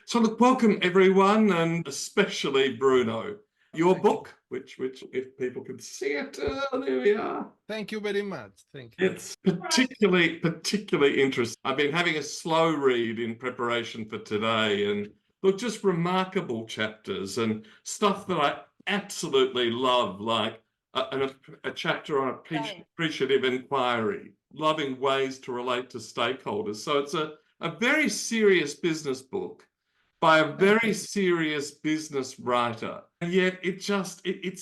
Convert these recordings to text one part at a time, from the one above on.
So look, welcome everyone, and especially Bruno. Your Thank book, which if people can see it, there we are. Thank you very much. Thank you. It's particularly interesting. I've been having a slow read in preparation for today, and look, just remarkable chapters and stuff that I absolutely love, like a chapter on appreciative inquiry, loving ways to relate to stakeholders. So it's a very serious business book by a very serious business writer. And yet it's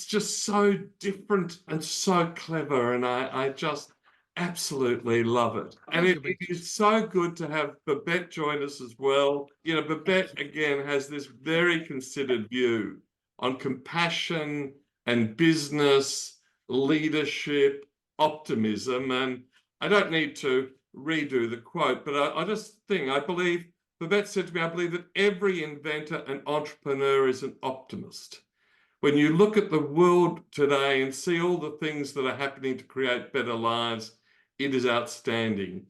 just so different and so clever, and I just absolutely love it. And it is so good to have Babette join us as well. You know, Babette, again, has this very considered view on compassion and business, leadership, optimism. And I don't need to redo the quote, but I just think, I believe, Babette said to me, I believe that every inventor and entrepreneur is an optimist. When you look at the world today and see all the things that are happening to create better lives, it is outstanding.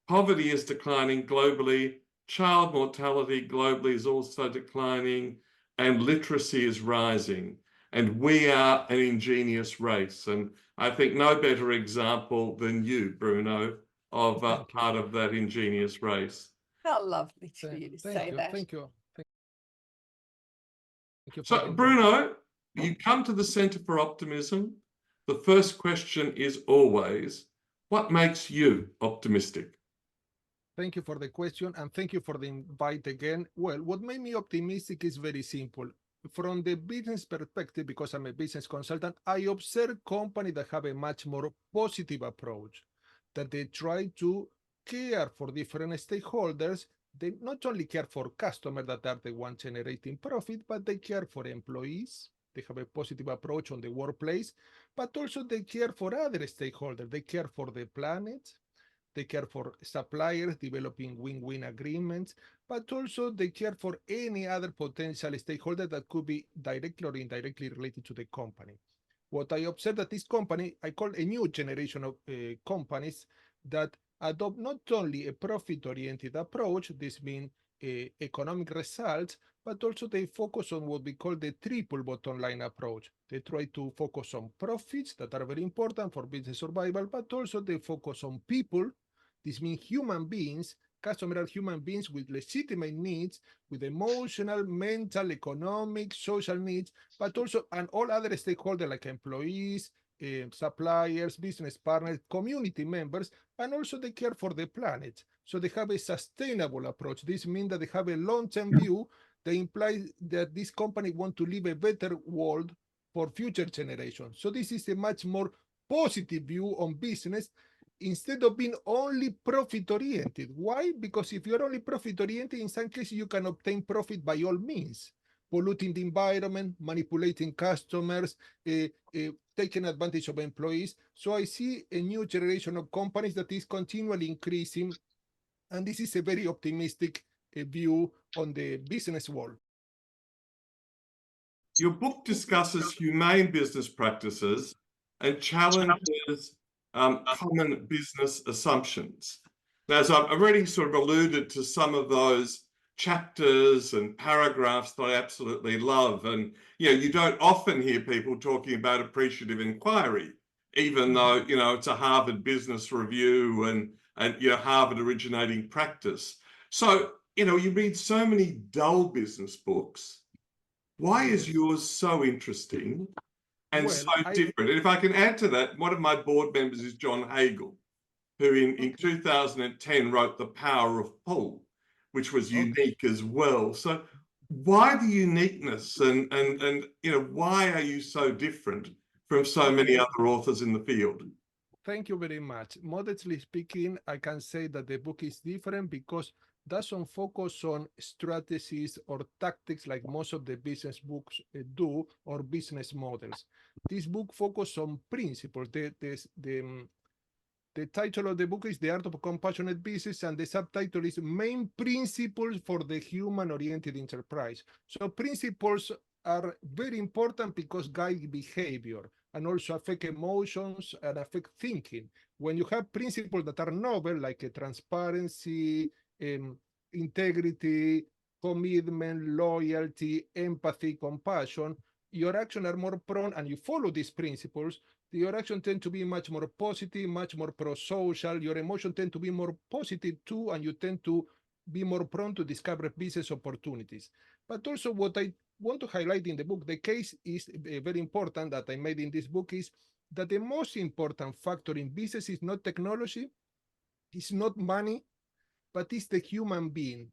Poverty is declining globally. Child mortality globally is also declining, and literacy is rising. And we are an ingenious race. And I think no better example than you, Bruno, of part of that ingenious race. How lovely for you to say that. Thank you. So, Bruno, you come to the Centre for Optimism. The first question is always, what makes you optimistic? Thank you for the question, and thank you for the invite again. Well, what made me optimistic is very simple. From the business perspective, because I'm a business consultant, I observe companies that have a much more positive approach, that they try to care for different stakeholders. They not only care for customers that are the ones generating profit, but they care for employees. They have a positive approach on the workplace, but also they care for other stakeholders. They care for the planet. They care for suppliers, developing win-win agreements, but also they care for any other potential stakeholder that could be directly or indirectly related to the company. What I observed at this company, I call a new generation of companies that adopt not only a profit-oriented approach, this means economic results, but also they focus on what we call the triple bottom line approach. They try to focus on profits that are very important for business survival, but also they focus on people. This means human beings. Customers are human beings with legitimate needs, with emotional, mental, economic, social needs, but also and all other stakeholders like employees, suppliers, business partners, community members, and also they care for the planet. So they have a sustainable approach. This means that they have a long-term view that implies that this company want to leave a better world for future generations. So this is a much more positive view on business instead of being only profit-oriented. Why? Because if you're only profit-oriented, in some cases you can obtain profit by all means, polluting the environment, manipulating customers, taking advantage of employees. So I see a new generation of companies that is continually increasing, and this is a very optimistic view on the business world. Your book discusses humane business practices and challenges common business assumptions. Now, as I've already sort of alluded to some of those chapters and paragraphs that I absolutely love, and you don't often hear people talking about appreciative inquiry, even though it's a Harvard Business Review and Harvard originating practice. So you read so many dull business books. Why is yours so interesting and so different? And if I can add to that, one of my board members is John Hagel, who in 2010 wrote The Power of Pull, which was unique as well. So why the uniqueness, and why are you so different from so many other authors in the field? Thank you very much. Modestly speaking, I can say that the book is different because it doesn't focus on strategies or tactics like most of the business books do, or business models. This book focuses on principles. The title of the book is The Art of Compassionate Business, and the subtitle is Main Principles for the Human-Oriented Enterprise. So principles are very important because guide behavior and also affect emotions and affect thinking. When you have principles that are novel, like transparency, integrity, commitment, loyalty, empathy, compassion, your actions are more prone, and you follow these principles, your actions tend to be much more positive, much more pro-social, your emotions tend to be more positive too, and you tend to be more prone to discover business opportunities. But also what I want to highlight in the book, the case is very important that I made in this book, is that the most important factor in business is not technology, it's not money, but it's the human being.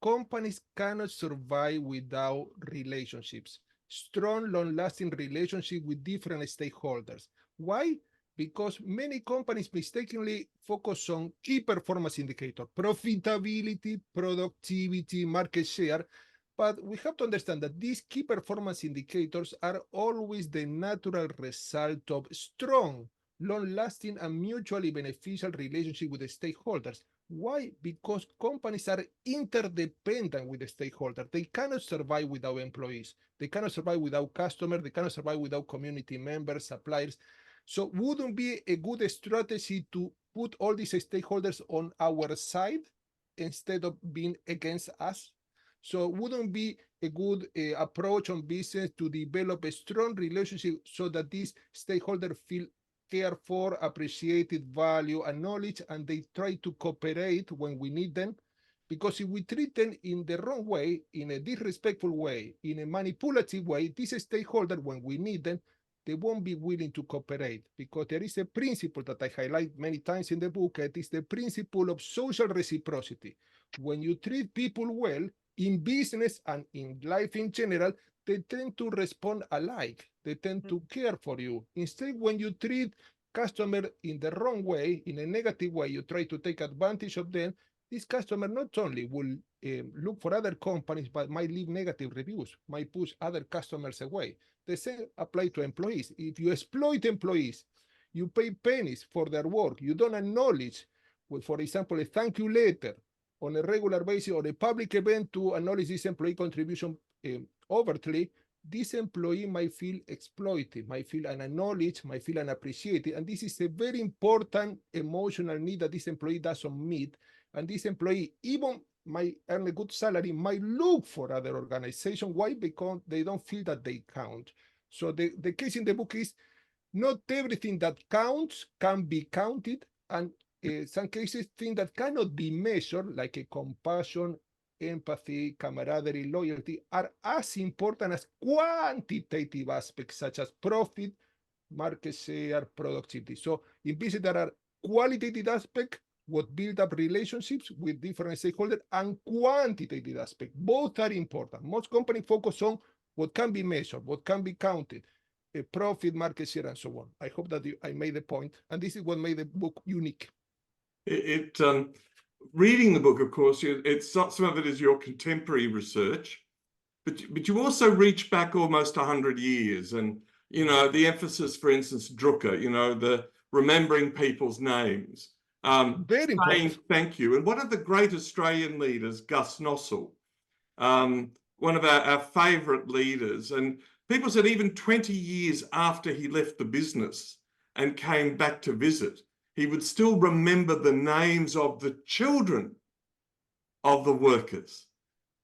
Companies cannot survive without relationships, strong, long-lasting relationship with different stakeholders. Why? Because many companies mistakenly focus on key performance indicators, profitability, productivity, market share, but we have to understand that these key performance indicators are always the natural result of strong, long-lasting, and mutually beneficial relationship with the stakeholders. Why? Because companies are interdependent with the stakeholders. They cannot survive without employees. They cannot survive without customers. They cannot survive without community members, suppliers. So wouldn't be a good strategy to put all these stakeholders on our side instead of being against us? So wouldn't be a good approach on business to develop a strong relationship so that these stakeholders feel cared for, appreciated, value, and knowledge, and they try to cooperate when we need them? Because if we treat them in the wrong way, in a disrespectful way, in a manipulative way, these stakeholders, when we need them, they won't be willing to cooperate, because there is a principle that I highlight many times in the book. It is the principle of social reciprocity. When you treat people well in business and in life in general, they tend to respond alike. They tend to care for you. Instead, when you treat customer in the wrong way, in a negative way, you try to take advantage of them, this customer not only will look for other companies, but might leave negative reviews, might push other customers away. The same apply to employees. If you exploit employees, you pay pennies for their work, you don't acknowledge, with, for example, a thank you letter on a regular basis or a public event to acknowledge this employee contribution overtly, this employee might feel exploited, might feel unacknowledged, might feel unappreciated. And this is a very important emotional need that this employee doesn't meet. And this employee, even might earn a good salary, might look for other organizations. Why? Because they don't feel that they count. So the case in the book is not everything that counts can be counted. And some cases, things that cannot be measured, like a compassion, empathy, camaraderie, loyalty, are as important as quantitative aspects such as profit, market share, productivity. So in business, there are qualitative aspects, what build up relationships with different stakeholders, and quantitative aspects. Both are important. Most companies focus on what can be measured, what can be counted, profit, market share, and so on. I hope that I made the point, and this is what made the book unique. Reading the book, of course, it's some of it is your contemporary research, but you also reach back almost 100 years, and the emphasis, for instance, Drucker, the remembering people's names, very important. Thank you. And one of the great Australian leaders, Gus Nossel, one of our favorite leaders, and people said even 20 years after he left the business and came back to visit, he would still remember the names of the children of the workers.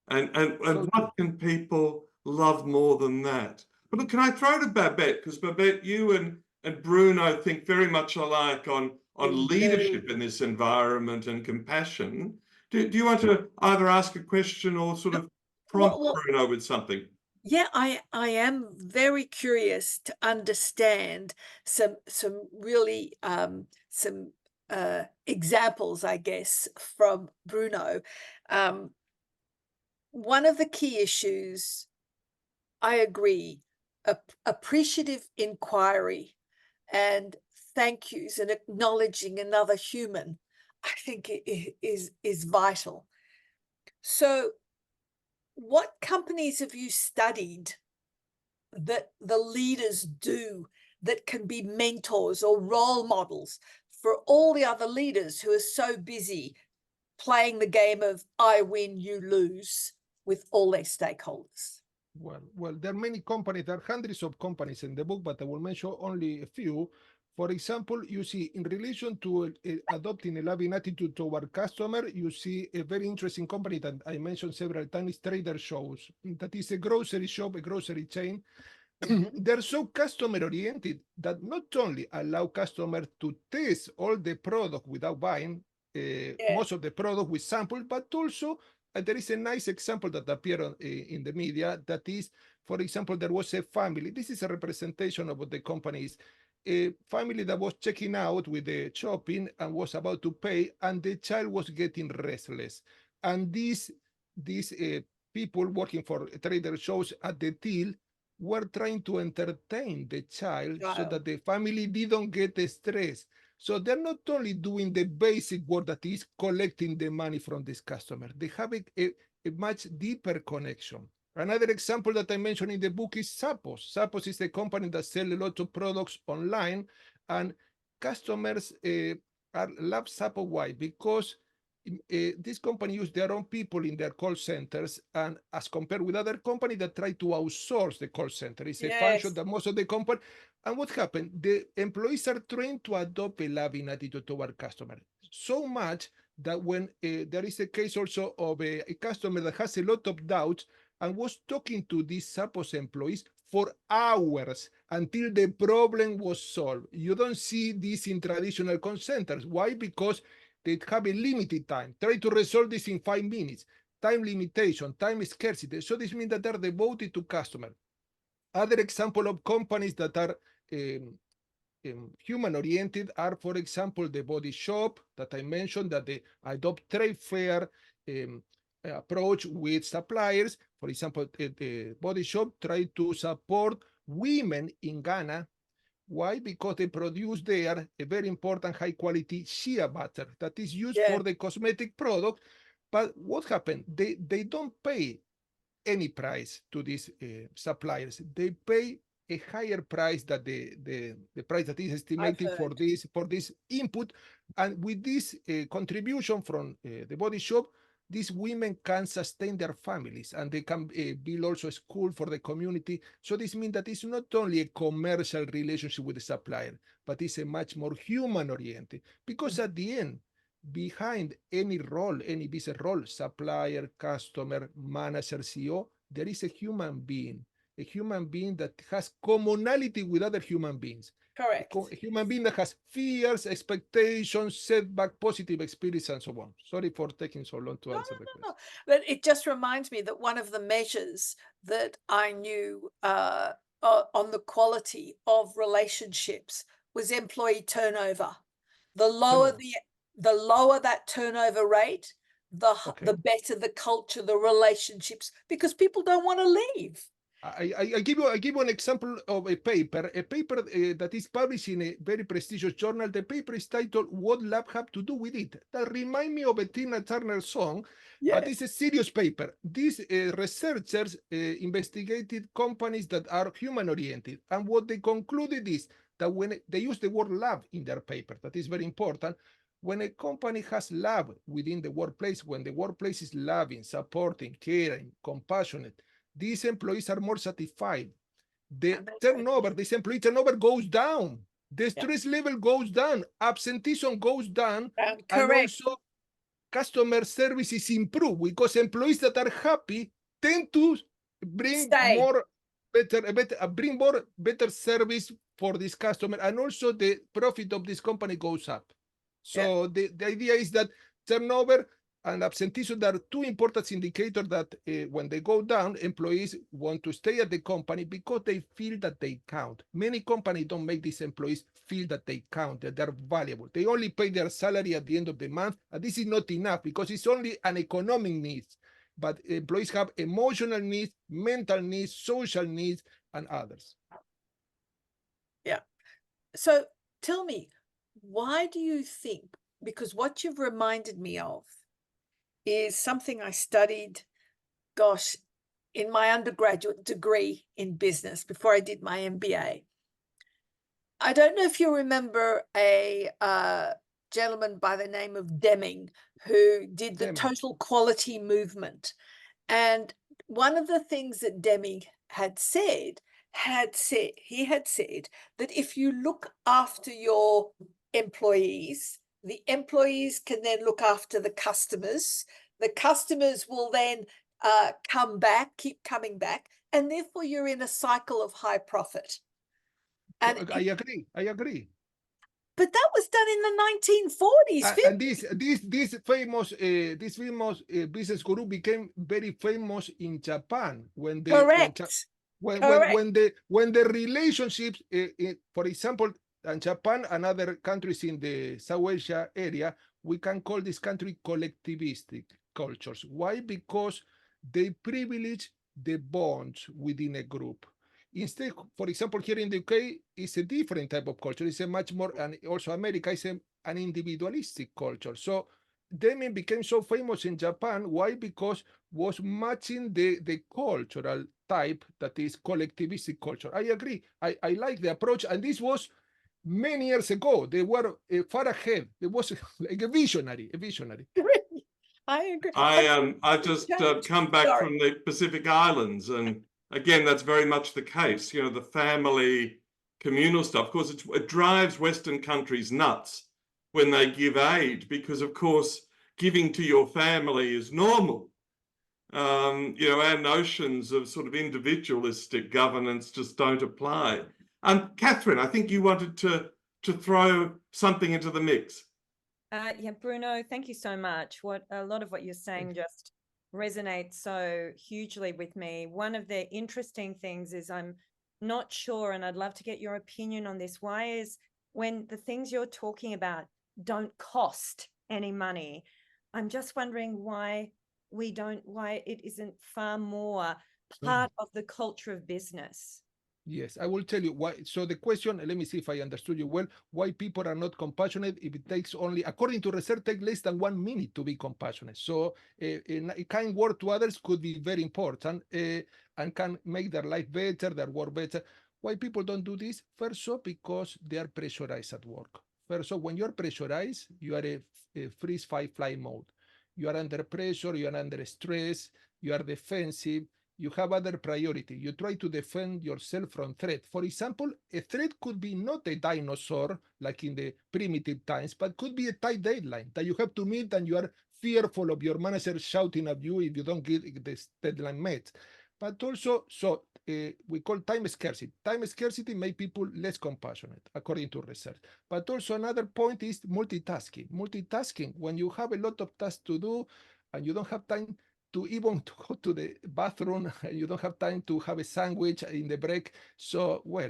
And what can people love more than that? But look, can I throw to Babette? Because Babette, you and Bruno think very much alike on leadership in this environment and compassion. Do you want to either ask a question or sort of prompt Bruno with something? Yeah, I am very curious to understand some really some examples, I guess, from Bruno. One of the key issues, I agree, appreciative inquiry and thank yous and acknowledging another human, I think is vital. So what companies have you studied that the leaders do that can be mentors or role models for all the other leaders who are so busy playing the game of I win, you lose with all their stakeholders? Well, there are many companies, there are hundreds of companies in the book, but I will mention only a few. For example, you see in relation to adopting a loving attitude toward customer, you see a very interesting company that I mentioned several times, Trader Joe's. That is a grocery shop, a grocery chain. They're so customer oriented that not only allow customer to test all the product without buying most of the product with sample, but also there is a nice example that appeared in the media that is, for example, there was a family. This is a representation of what the company is. A family that was checking out with the shopping and was about to pay, and the child was getting restless. And these people working for Trader Joe's at the till were trying to entertain the child so that the family didn't get stressed. So they're not only doing the basic work that is collecting the money from this customer, they have a much deeper connection. Another example that I mentioned in the book is Zappos. Zappos is a company that sells a lot of products online, and customers love Zappos. Why? Because this company use their own people in their call centers, and as compared with other companies that try to outsource the call center, it's a function that most of the company. And what happened? The employees are trained to adopt a loving attitude toward customer, so much that when there is a case also of a customer that has a lot of doubts and was talking to these Zappos employees for hours until the problem was solved. You don't see this in traditional call centers. Why? Because they have a limited time. Try to resolve this in 5 minutes. Time limitation, time scarcity. So this means that they're devoted to customer. Other example of companies that are human-oriented are, for example, the Body Shop that I mentioned, that they adopt trade fair approach with suppliers. For example, the Body Shop try to support women in Ghana. Why? Because they produce there a very important high-quality shea butter that is used for the cosmetic product. But what happened? They don't pay any price to these suppliers. They pay a higher price than the price that is estimated for this input. And with this contribution from the Body Shop, these women can sustain their families, and they can build also a school for the community. So this means that it's not only a commercial relationship with the supplier, but it's a much more human-oriented. Because at the end, behind any role, any business role, supplier, customer, manager, CEO, there is a human being that has commonality with other human beings. Correct. A human being that has fears, expectations, setback, positive experience, and so on. Sorry for taking so long to answer the question. No. But it just reminds me that one of the measures that I knew on the quality of relationships was employee turnover. The lower that turnover rate, the better the culture, the relationships, because people don't want to leave. I give you an example of a paper that is published in a very prestigious journal. The paper is titled "What Love Have to Do with It." That reminds me of a Tina Turner song, but it's a serious paper. These researchers investigated companies that are human-oriented, and what they concluded is that when they use the word love in their paper, that is very important. When a company has love within the workplace, when the workplace is loving, supporting, caring, compassionate, these employees are more satisfied. The turnover, this employee turnover goes down. The stress level goes down. Absenteeism goes down. And also customer services improve, because employees that are happy tend to bring better service for this customer, and also the profit of this company goes up. So the idea is that turnover and absenteeism are two important indicators that when they go down, employees want to stay at the company because they feel that they count. Many companies don't make these employees feel that they count, that they're valuable. They only pay their salary at the end of the month, and this is not enough because it's only an economic need. But employees have emotional needs, mental needs, social needs, and others. Yeah. So tell me, why do you think, because what you've reminded me of is something I studied, in my undergraduate degree in business before I did my MBA. I don't know if you remember a gentleman by the name of Deming, who did the total quality movement. And one of the things that Deming had said had said that if you look after your employees, the employees can then look after the customers. The customers will then come back, keep coming back, and therefore you're in a cycle of high profit. And I agree. but that was done in the 1940s. And this famous business guru became very famous in Japan when they Correct. when the relationships, for example, in Japan and other countries in the South Asia area, we can call this country collectivistic cultures. Why? Because they privilege the bonds within a group. Instead, for example, here in the UK, it's a different type of culture. It's a much more, and also America is an individualistic culture. So Deming became so famous in Japan. Why? Because was matching the cultural type that is collectivistic culture. I agree. I like the approach, and this was many years ago. They were far ahead. It was like a visionary. I agree. I just come back from the Pacific Islands, and again, that's very much the case. You know, the family communal stuff. Of course, it drives Western countries nuts when they give aid, because of course, giving to your family is normal. You know, our notions of sort of individualistic governance just don't apply. Catherine, I think you wanted to throw something into the mix. Yeah, Bruno, thank you so much. A lot of what you're saying just resonates so hugely with me. One of the interesting things is I'm not sure, and I'd love to get your opinion on this. Why is when the things you're talking about don't cost any money, I'm just wondering why it isn't far more part of the culture of business. Yes, I will tell you why. So the question, let me see if I understood you well, why people are not compassionate if it takes only, according to research, take less than 1 minute to be compassionate. So a kind word to others could be very important and can make their life better, their work better. Why people don't do this? First, so because they are pressurized at work. First, so when you're pressurized, you are a freeze, fight, flight mode. You are under pressure, you are under stress, you are defensive, you have other priority. You try to defend yourself from threat. For example, a threat could be not a dinosaur like in the primitive times, but could be a tight deadline that you have to meet, and you are fearful of your manager shouting at you if you don't get this deadline met. But also, so we call time scarcity. Time scarcity make people less compassionate, according to research. But also another point is multitasking. Multitasking, when you have a lot of tasks to do and you don't have time to even to go to the bathroom, you don't have time to have a sandwich in the break. So, well,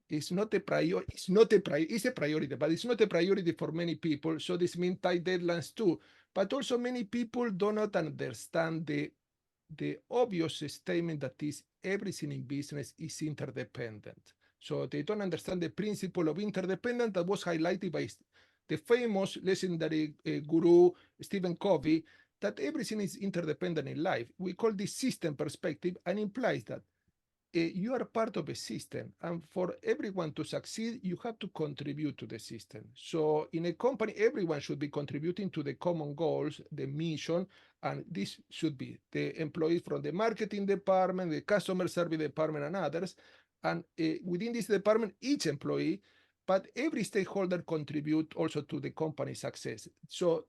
it's not a priority. It's a priority, but it's not a priority for many people. So this means tight deadlines too. But also many people do not understand the obvious statement that is everything in business is interdependent. So they don't understand the principle of interdependence that was highlighted by the famous legendary guru Stephen Covey, that everything is interdependent in life. We call this system perspective, and implies that you are part of a system, and for everyone to succeed, you have to contribute to the system. So in a company, everyone should be contributing to the common goals, the mission, and this should be the employees from the marketing department, the customer service department, and others. And within this department, each employee, but every stakeholder contribute also to the company's success. So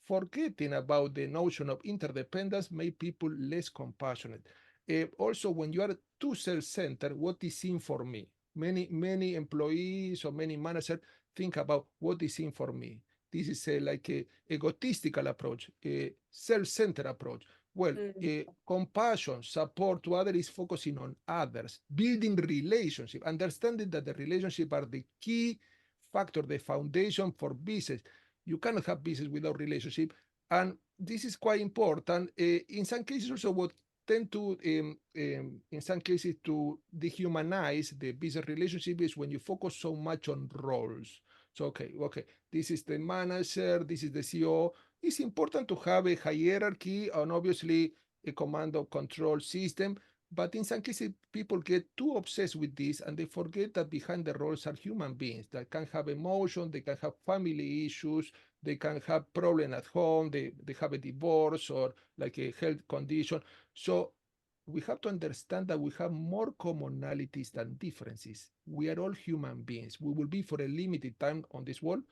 forgetting about the notion of interdependence make people less compassionate. Also, when you are too self-centered, what is in for me? Many employees or many managers think about what is in for me. This is like a egotistical approach, a self-centered approach. Well, compassion, support to others is focusing on others, building relationship, understanding that the relationship are the key factor, the foundation for business. You cannot have business without relationship, and this is quite important. In some cases, also what tend to, in some cases, to dehumanize the business relationship is when you focus so much on roles. So, okay, this is the manager, this is the CEO. It's important to have a hierarchy and obviously a command and control system. But in some cases, people get too obsessed with this and they forget that behind the roles are human beings that can have emotion, they can have family issues, they can have problems at home, they have a divorce or like a health condition. So we have to understand that we have more commonalities than differences. We are all human beings. We will be for a limited time on this world,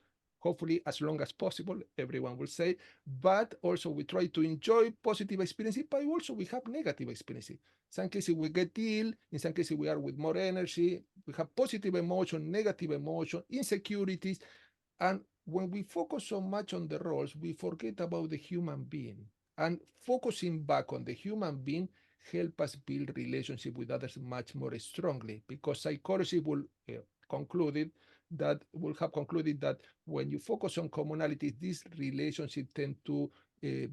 hopefully as long as possible, everyone will say, but also we try to enjoy positive experiences, but also we have negative experiences. Some cases we get ill, in some cases we are with more energy, we have positive emotion, negative emotion, insecurities, and when we focus so much on the roles, we forget about the human being. And focusing back on the human being help us build relationship with others much more strongly, because psychology will have concluded that when you focus on commonalities, these relationships tend to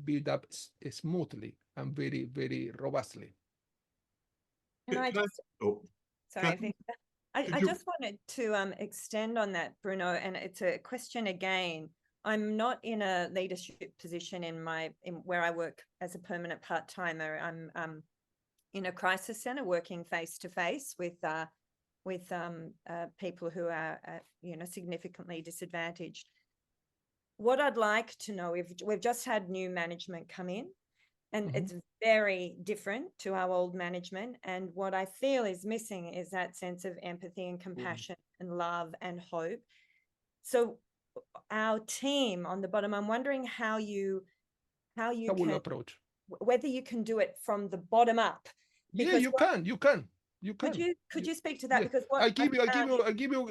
build up smoothly and very, very robustly. And I just, Oh, sorry, Perton, I just wanted to extend on that, Bruno, and it's a question again. I'm not in a leadership position in where I work as a permanent part-timer. I'm in a crisis center working face to face with people who are significantly disadvantaged. What I'd like to know, if we've just had new management come in, and it's very different to our old management, and what I feel is missing is that sense of empathy and compassion and love and hope. So our team on the bottom, I'm wondering how you will approach, whether you can do it from the bottom up. Yeah, you can. Could you speak to that? Yeah. Because what I give you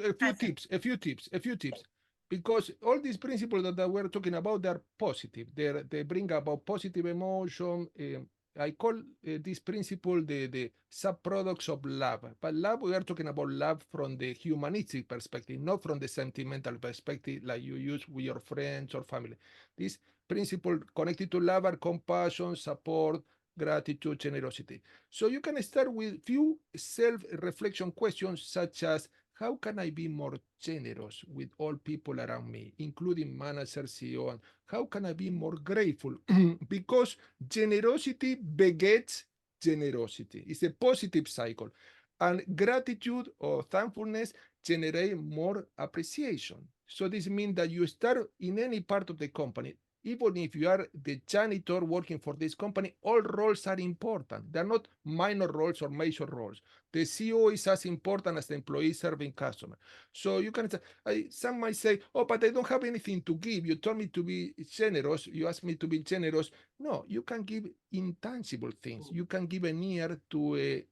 a few tips, because all these principles that we're talking about, they're positive. They bring about positive emotion. I call this principle the subproducts of love. But love, we are talking about love from the humanistic perspective, not from the sentimental perspective like you use with your friends or family. These principles connected to love are compassion, support, gratitude, generosity. So you can start with few self-reflection questions such as, how can I be more generous with all people around me, including managers, CEO? And how can I be more grateful? Because generosity begets generosity. It's a positive cycle. And gratitude or thankfulness generate more appreciation. So this means that you start in any part of the company, even if you are the janitor working for this company, all roles are important. They're not minor roles or major roles. The CEO is as important as the employee serving customer. So you can say, some might say, oh, but I don't have anything to give. You told me to be generous. You asked me to be generous. No, you can give intangible things. You can give an ear to a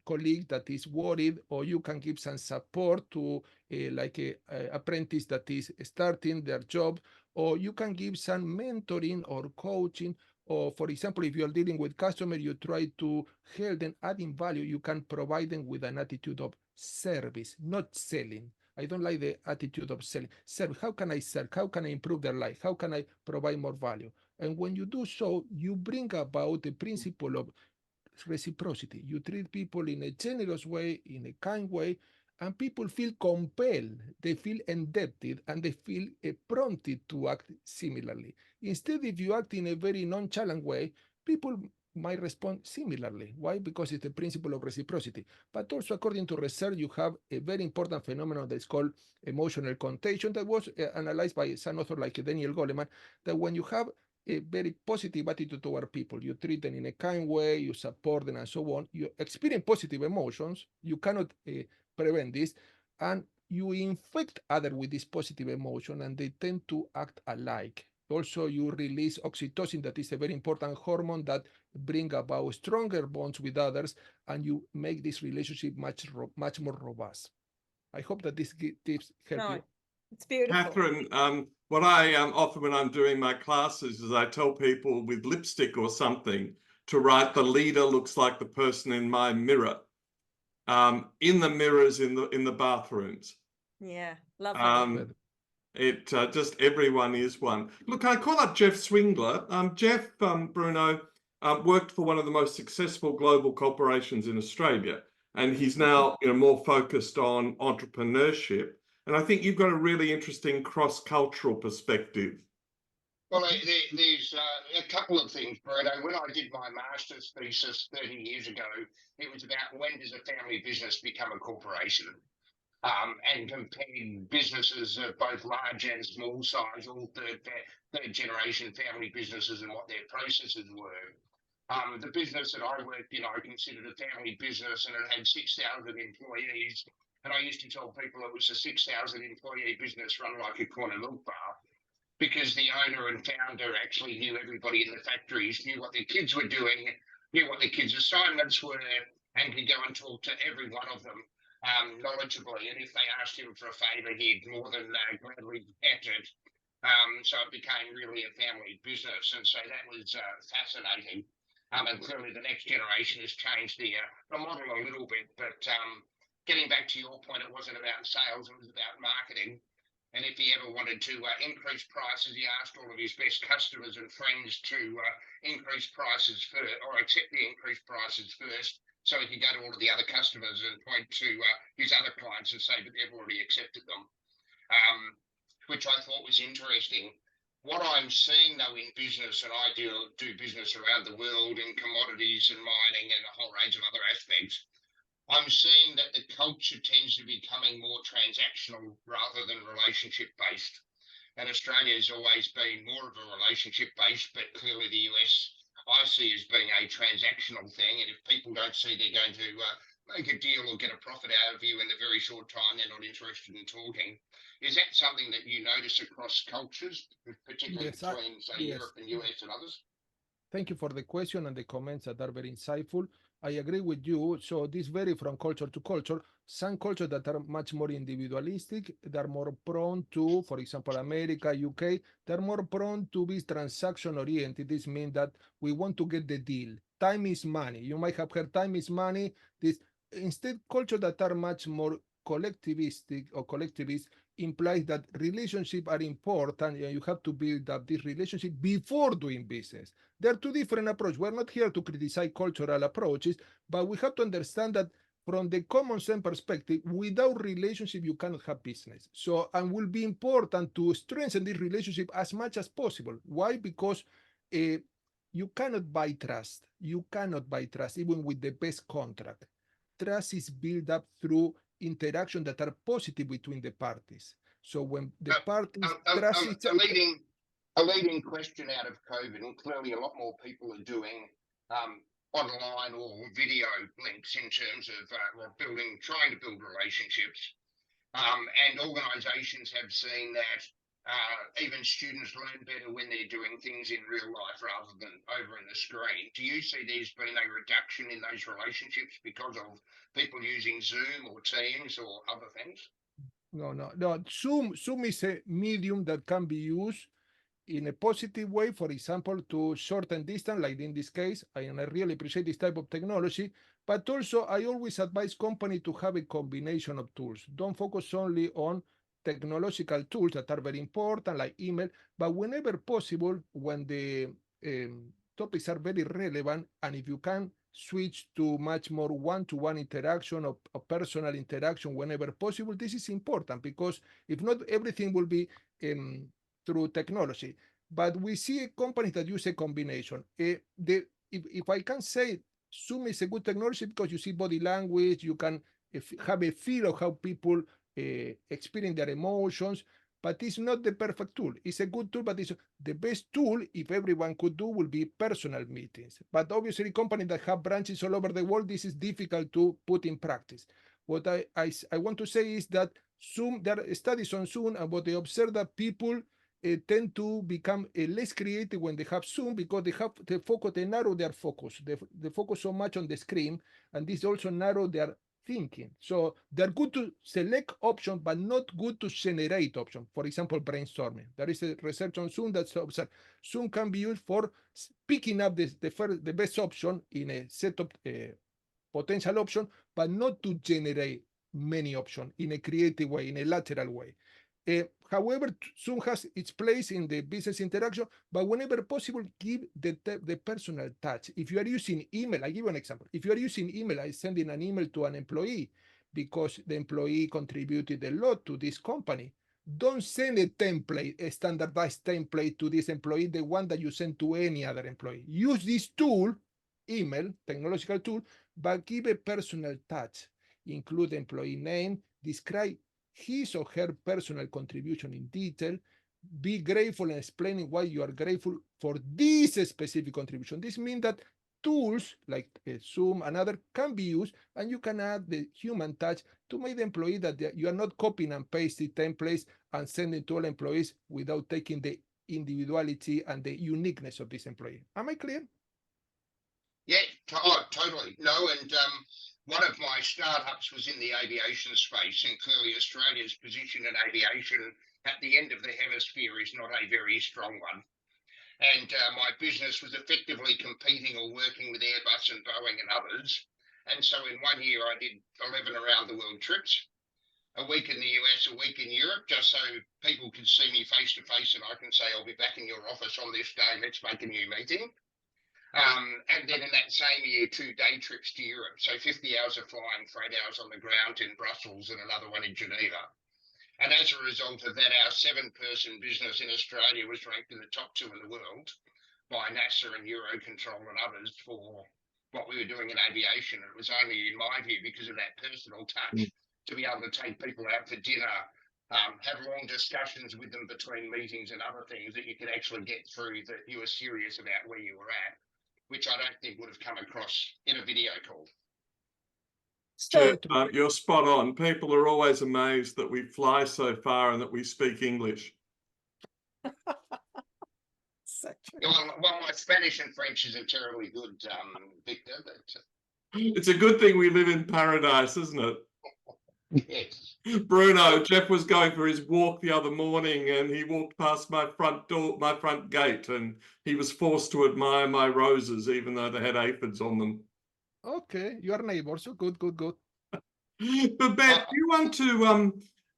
colleague that is worried, or you can give some support to like a apprentice that is starting their job, or you can give some mentoring or coaching. Or for example, if you're dealing with customers, you try to help them adding value. You can provide them with an attitude of service, not selling. I don't like the attitude of selling. Serve. How can I serve? How can I improve their life? How can I provide more value? And when you do so, you bring about the principle of reciprocity. You treat people in a generous way, in a kind way, and people feel compelled, they feel indebted, and they feel prompted to act similarly. Instead, if you act in a very nonchalant way, people might respond similarly. Why? Because it's the principle of reciprocity. But also, according to research, you have a very important phenomenon that's called emotional contagion that was analyzed by some author like Daniel Goleman, that when you have a very positive attitude toward people, you treat them in a kind way, you support them, and so on, you experience positive emotions, you cannot prevent this, and you infect others with this positive emotion, and they tend to act alike. Also, you release oxytocin, that is a very important hormone that bring about stronger bonds with others, and you make this relationship much more robust. I hope that these tips help you. It's beautiful. Catherine, what I often when I'm doing my classes is I tell people with lipstick or something to write, the leader looks like the person in my mirror. In the mirrors in the bathrooms. Yeah, lovely. Just everyone is one. Look, I call up Jeff Swingler. Jeff, Bruno, worked for one of the most successful global corporations in Australia, and he's now more focused on entrepreneurship. And I think you've got a really interesting cross-cultural perspective. Well, there's a couple of things, Bruno. When I did my master's thesis 30 years ago, it was about when does a family business become a corporation? And compared businesses of both large and small size, all third generation family businesses, and what their processes were. The business that I worked in, I considered a family business, and it had 6,000 employees. And I used to tell people it was a 6,000 employee business run like a corner milk bar, because the owner and founder actually knew everybody in the factories, knew what their kids were doing, knew what their kids' assignments were, and could go and talk to every one of them knowledgeably. And if they asked him for a favour, he'd more than gladly grant it. So it became really a family business, and so that was fascinating. And clearly the next generation has changed the model a little bit, but getting back to your point, it wasn't about sales, it was about marketing. And if he ever wanted to increase prices, he asked all of his best customers and friends to increase prices first, or accept the increased prices first, so he could go to all of the other customers and point to his other clients and say that they've already accepted them, which I thought was interesting. What I'm seeing, though, in business, and I do business around the world in commodities and mining and a whole range of other aspects, I'm seeing that the culture tends to be becoming more transactional rather than relationship-based. And Australia has always been more of a relationship-based, but clearly the US I see as being a transactional thing. And if people don't see they're going to make a deal or get a profit out of you in the very short time, they're not interested in talking. Is that something that you notice across cultures, particularly Yes, between, say, yes. Europe and US and others? Thank you for the question and the comments that are very insightful. I agree with you. So this varies from culture to culture. Some cultures that are much more individualistic, they're more prone to, for example, America, UK, they're more prone to be transaction oriented. This means that we want to get the deal. Time is money. You might have heard time is money. This instead, cultures that are much more collectivistic or collectivist implies that relationships are important and you have to build up this relationship before doing business. There are two different approaches. We're not here to criticize cultural approaches, but we have to understand that from the common sense perspective, without relationship, you cannot have business. So, and will be important to strengthen this relationship as much as possible. Why? Because you cannot buy trust. You cannot buy trust, even with the best contract. Trust is built up through interaction that are positive between the parties. So when the parties trust each other, a leading question out of COVID, and clearly a lot more people are doing online or video links in terms of trying to build relationships. And organisations have seen that even students learn better when they're doing things in real life rather than over in the screen. Do you see there's been a reduction in those relationships because of people using Zoom or Teams or other things? No. Zoom is a medium that can be used in a positive way, for example, to shorten distance, like in this case, and I really appreciate this type of technology, but also I always advise companies to have a combination of tools. Don't focus only on technological tools that are very important, like email, but whenever possible, when the topics are very relevant, and if you can switch to much more one-to-one interaction or personal interaction whenever possible, this is important, because if not, everything will be through technology. But we see companies that use a combination. If I can say Zoom is a good technology because you see body language, you can have a feel of how people experience their emotions, but it's not the perfect tool. It's a good tool, but it's the best tool, if everyone could do, will be personal meetings. But obviously, companies that have branches all over the world, this is difficult to put in practice. What I want to say is that Zoom, there are studies on Zoom, and what they observe that people tend to become less creative when they have Zoom, because they narrow their focus. They focus so much on the screen, and this also narrow their thinking. So they're good to select options, but not good to generate options. For example, brainstorming. There is a research on Zoom that observes Zoom can be used for picking up the best option in a set of potential options, but not to generate many options in a creative way, in a lateral way. However, Zoom has its place in the business interaction, but whenever possible, give the personal touch. If you are using email, I give you an example. If you are using email, I sending an email to an employee because the employee contributed a lot to this company. Don't send a template, a standardized template to this employee, the one that you send to any other employee. Use this tool, email, technological tool, but give a personal touch. Include the employee name, describe his or her personal contribution in detail, be grateful and explaining why you are grateful for this specific contribution. This means that tools like Zoom and other can be used, and you can add the human touch to make the employee that you are not copying and pasting templates and sending to all employees without taking the individuality and the uniqueness of this employee. Am I clear? Yeah, totally. No, and one of my startups was in the aviation space, and clearly Australia's position in aviation at the end of the hemisphere is not a very strong one. And my business was effectively competing or working with Airbus and Boeing and others. And so in 1 year, I did 11 around the world trips, a week in the US, a week in Europe, just so people could see me face to face and I can say, I'll be back in your office on this day, let's make a new meeting. And then in that same year, 2 day trips to Europe. So 50 hours of flying, 8 hours on the ground in Brussels and another one in Geneva. And as a result of that, our 7-person business in Australia was ranked in the top 2 in the world by NASA and Eurocontrol and others for what we were doing in aviation. It was only, in my view, because of that personal touch to be able to take people out for dinner, have long discussions with them between meetings and other things that you could actually get through that you were serious about where you were at, which I don't think would have come across in a video call. So, You're spot on. People are always amazed that we fly so far and that we speak English. so true. Well, my Spanish and French isn't terribly good, Victor, but It's a good thing we live in paradise, isn't it? yes. Bruno, Jeff was going for his walk the other morning and he walked past my front door, my front gate, and he was forced to admire my roses, even though they had aphids on them. Okay, you are neighbors. So good. Babette, do you want to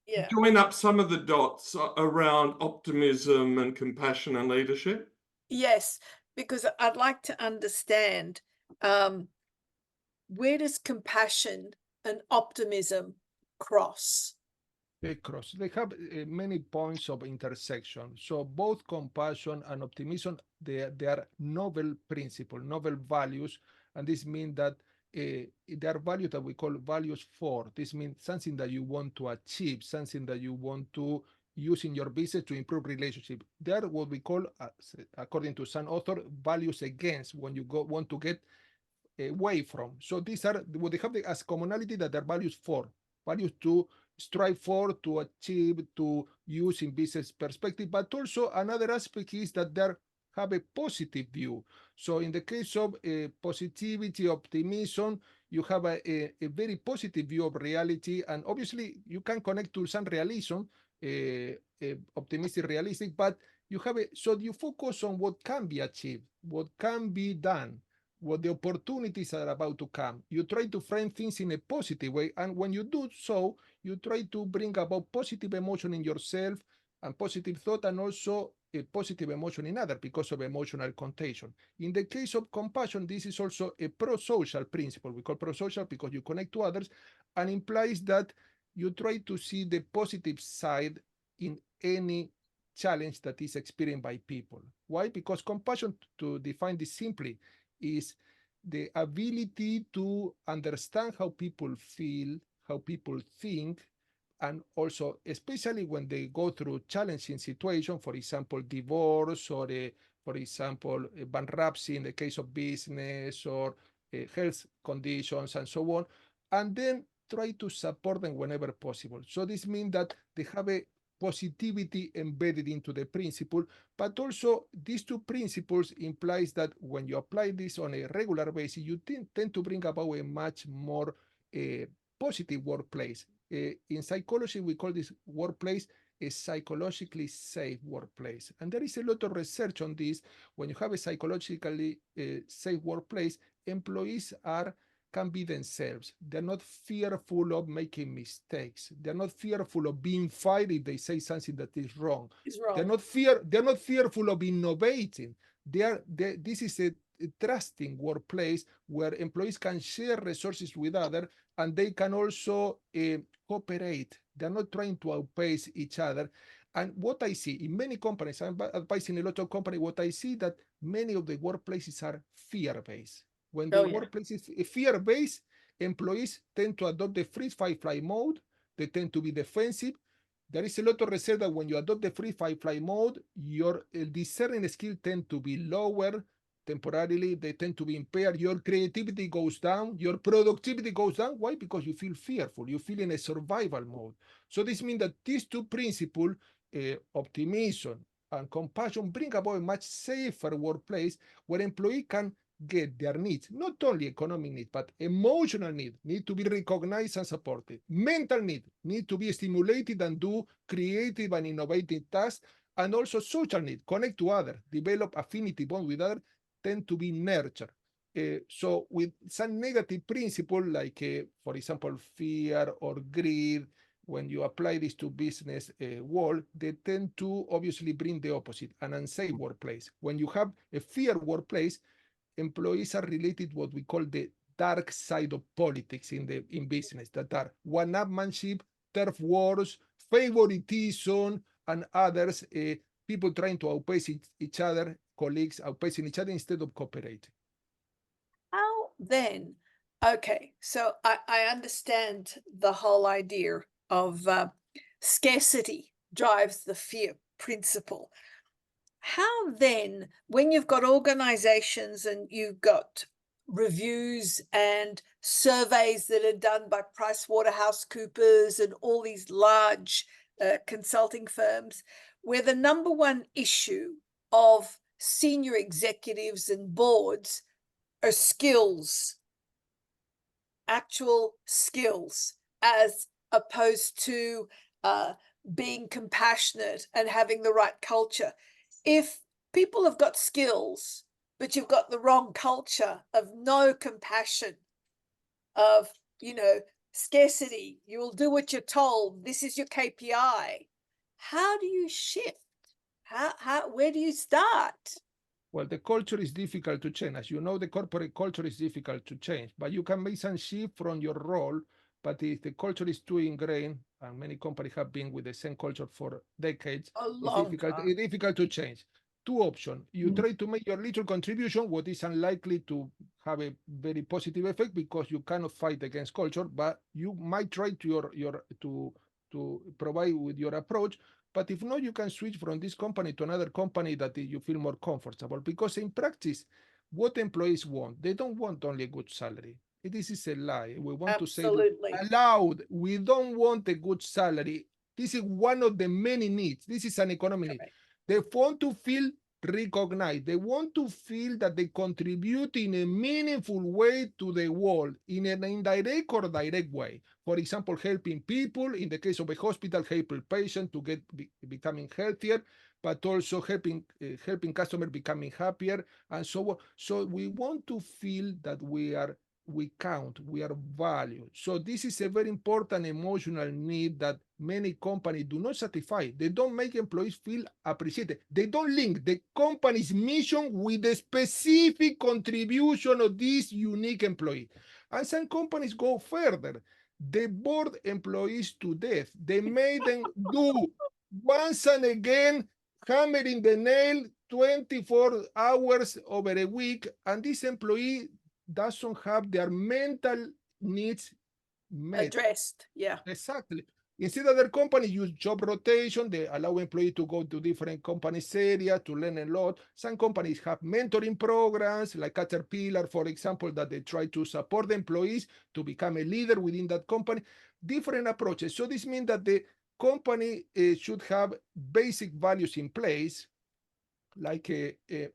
Yeah. join up some of the dots around optimism and compassion and leadership? Yes, because I'd like to understand where does compassion and optimism cross? They have many points of intersection. So both compassion and optimism, they are novel principles, novel values, and this means that they are values that we call values for. This means something that you want to achieve, something that you want to use in your business to improve relationship. They are what we call, according to some author, values against, when you want to get away from. So these are what they have as commonality, that they're values for, values to strive for, to achieve, to use in business perspective. But also another aspect is that they have a positive view. So in the case of positivity, optimism, you have a very positive view of reality, and obviously you can connect to some realism, optimistic, realistic, but you have so you focus on what can be achieved, what can be done, what the opportunities are about to come. You try to frame things in a positive way, and when you do so, you try to bring about positive emotion in yourself and positive thought, and also a positive emotion in others because of emotional contagion. In the case of compassion, this is also a pro-social principle. We call pro-social because you connect to others, and implies that you try to see the positive side in any challenge that is experienced by people. Why? Because compassion, to define this simply, is the ability to understand how people feel, how people think, and also especially when they go through challenging situations, for example, divorce, or for example, bankruptcy in the case of business, or health conditions and so on, and then try to support them whenever possible. So this means that they have a positivity embedded into the principle, but also these two principles implies that when you apply this on a regular basis, you tend to bring about a much more positive workplace. In psychology, we call this workplace a psychologically safe workplace. And there is a lot of research on this. When you have a psychologically safe workplace, employees can be themselves. They're not fearful of making mistakes. They're not fearful of being fired if they say something that is wrong. Is wrong. They're not fearful of innovating. This is a trusting workplace where employees can share resources with others, and they can also cooperate. They're not trying to outpace each other. And what I see in many companies, I'm advising a lot of companies, what I see that many of the workplaces are fear-based. When the workplace is fear-based, employees tend to adopt the freeze, fight, flight mode. They tend to be defensive. There is a lot of research that when you adopt the freeze, fight, flight mode, your discerning skill tend to be lower. temporarily, they tend to be impaired. Your creativity goes down, your productivity goes down. Why? Because you feel fearful, you feel in a survival mode. So this means that these two principles, optimism and compassion, bring about a much safer workplace where employee can get their needs, not only economic needs, but emotional need to be recognized and supported. Mental need to be stimulated and do creative and innovative tasks, and also social need, connect to others, develop affinity bond with others, tend to be nurtured. So with some negative principle, like, for example, fear or greed, when you apply this to business world, they tend to obviously bring the opposite, an unsafe workplace. When you have a fear workplace, employees are related to what we call the dark side of politics in business, that are one-upmanship, turf wars, favoritism, and others, people trying to outpace each other, colleagues outpacing each other instead of cooperating. How then? Okay, so I understand the whole idea of scarcity drives the fear principle. How then, when you've got organizations and you've got reviews and surveys that are done by PricewaterhouseCoopers and all these large consulting firms, where the number one issue of senior executives and boards are skills, actual skills, as opposed to being compassionate and having the right culture. If people have got skills, but you've got the wrong culture of no compassion, of, scarcity, you will do what you're told, this is your KPI. How do you shift? Where do you start? Well, the culture is difficult to change. As you know, the corporate culture is difficult to change, but you can make some shift from your role. But if the culture is too ingrained, and many companies have been with the same culture for decades, it's difficult to change. Two options. You try to make your little contribution, what is unlikely to have a very positive effect because you cannot fight against culture, but you might try to provide with your approach. But if not, you can switch from this company to another company that you feel more comfortable. Because in practice, what employees want, they don't want only a good salary. This is a lie. We want to say aloud, we don't want a good salary. This is one of the many needs. This is an economic need. They want to feel recognized. They want to feel that they contribute in a meaningful way to the world, in an indirect or direct way. For example, helping people, in the case of a hospital, helping patients to becoming healthier, but also helping customers becoming happier, and so on. So we want to feel that we count, we are valued. So this is a very important emotional need that many companies do not satisfy. They don't make employees feel appreciated. They don't link the company's mission with the specific contribution of this unique employee. And some companies go further. They bored employees to death. They made them do once and again, hammering the nail 24 hours over a week, and this employee doesn't have their mental needs met. Addressed, yeah. Exactly. Instead, other companies use job rotation. They allow employees to go to different companies' area to learn a lot. Some companies have mentoring programs, like Caterpillar, for example, that they try to support the employees to become a leader within that company. Different approaches. So this means that the company should have basic values in place, like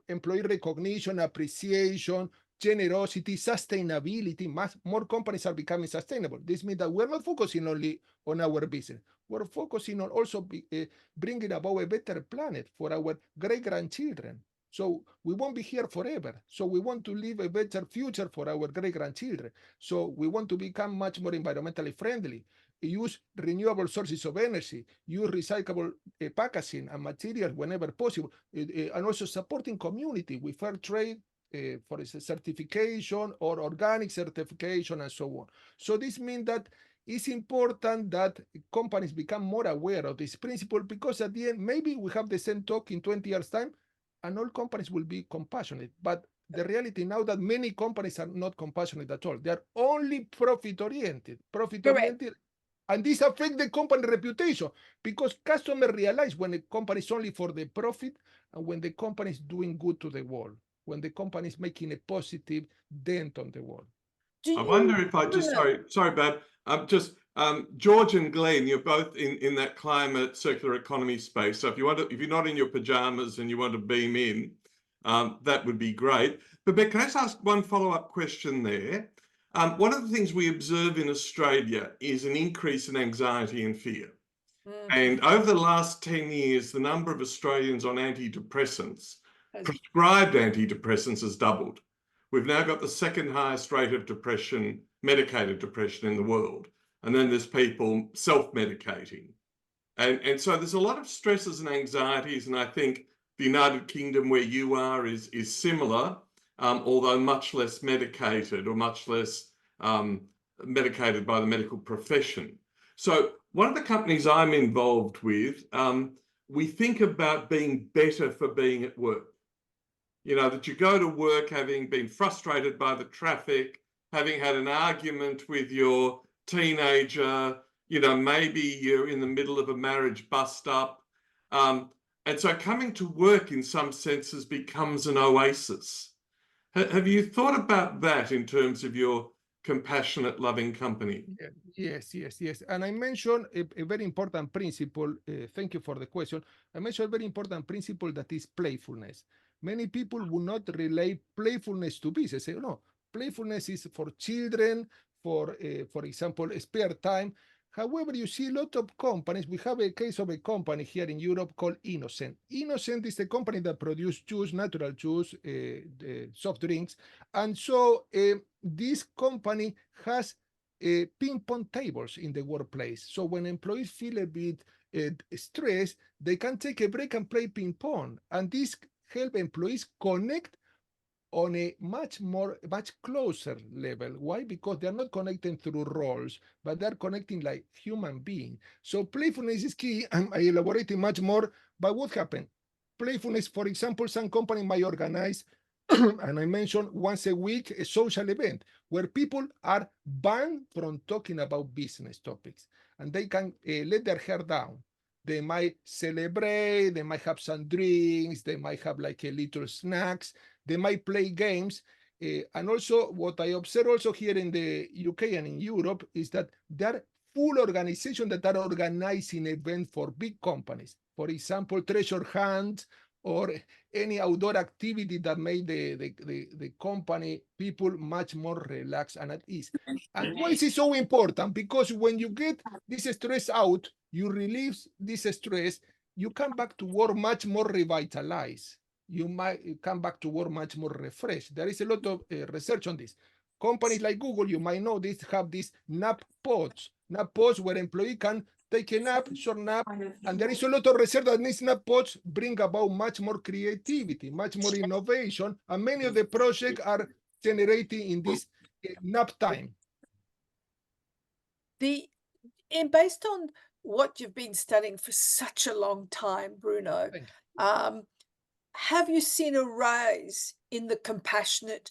employee recognition, appreciation, generosity, sustainability. More companies are becoming sustainable. This means that we're not focusing only on our business. We're focusing on also bringing about a better planet for our great-grandchildren. So we won't be here forever. So we want to leave a better future for our great-grandchildren. So we want to become much more environmentally friendly, use renewable sources of energy, use recyclable packaging and materials whenever possible, and also supporting community with fair trade, for certification or organic certification and so on. So this means that it's important that companies become more aware of this principle, because at the end, maybe we have the same talk in 20 years' time and all companies will be compassionate. But the reality now that many companies are not compassionate at all. They are only profit-oriented. And this affects the company reputation, because customers realize when a company is only for the profit and when the company is doing good to the world. when the company is making a positive dent on the world. Do I you, wonder if I just, Bruno, sorry, Bab, George and Glenn, you're both in that climate circular economy space. So if you're not in your pajamas and you want to beam in, that would be great. But can I just ask one follow-up question there? One of the things we observe in Australia is an increase in anxiety and fear. And over the last 10 years, the number of Australians on antidepressants, prescribed antidepressants, has doubled. We've now got the second highest rate of depression, medicated depression in the world. And then there's people self-medicating. And so there's a lot of stresses and anxieties. And I think the United Kingdom, where you are, is similar, although much less medicated or much less medicated by the medical profession. So one of the companies I'm involved with, we think about being better for being at work. You know, that you go to work having been frustrated by the traffic, having had an argument with your teenager, you know, maybe you're in the middle of a marriage bust-up. And so coming to work in some senses becomes an oasis. Have you thought about that in terms of your compassionate, loving company? Yes. And I mentioned a very important principle. Thank you for the question. I mentioned a very important principle that is playfulness. Many people will not relate playfulness to business. Say, no, playfulness is for children, for example, spare time. However, you see a lot of companies. We have a case of a company here in Europe called Innocent. Innocent is the company that produces juice, natural juice, soft drinks. And so this company has ping pong tables in the workplace. So when employees feel a bit stressed, they can take a break and play ping pong. And this help employees connect on a much closer level. Why? Because they're not connecting through roles, but they're connecting like human being. So playfulness is key. I elaborating much more, but what happened? Playfulness, for example, some company might organize, and I mentioned once a week, a social event where people are banned from talking about business topics, and they can let their hair down. They might celebrate, they might have some drinks, they might have like a little snacks, they might play games. And also what I observe also here in the UK and in Europe is that there are full organizations that are organizing events for big companies. For example, treasure hunt or any outdoor activity that made the company people much more relaxed and at ease. And why is it so important? Because when you get this stress out, you release this stress, you come back to work much more revitalized. You might come back to work much more refreshed. There is a lot of research on this. Companies like Google, you might know this, have these nap pods where employee can take a nap, short nap, and there is a lot of research that these nap pods bring about much more creativity, much more innovation, and many of the projects are generating in this nap time. Based on what you've been studying for such a long time, Bruno, have you seen a rise in the compassionate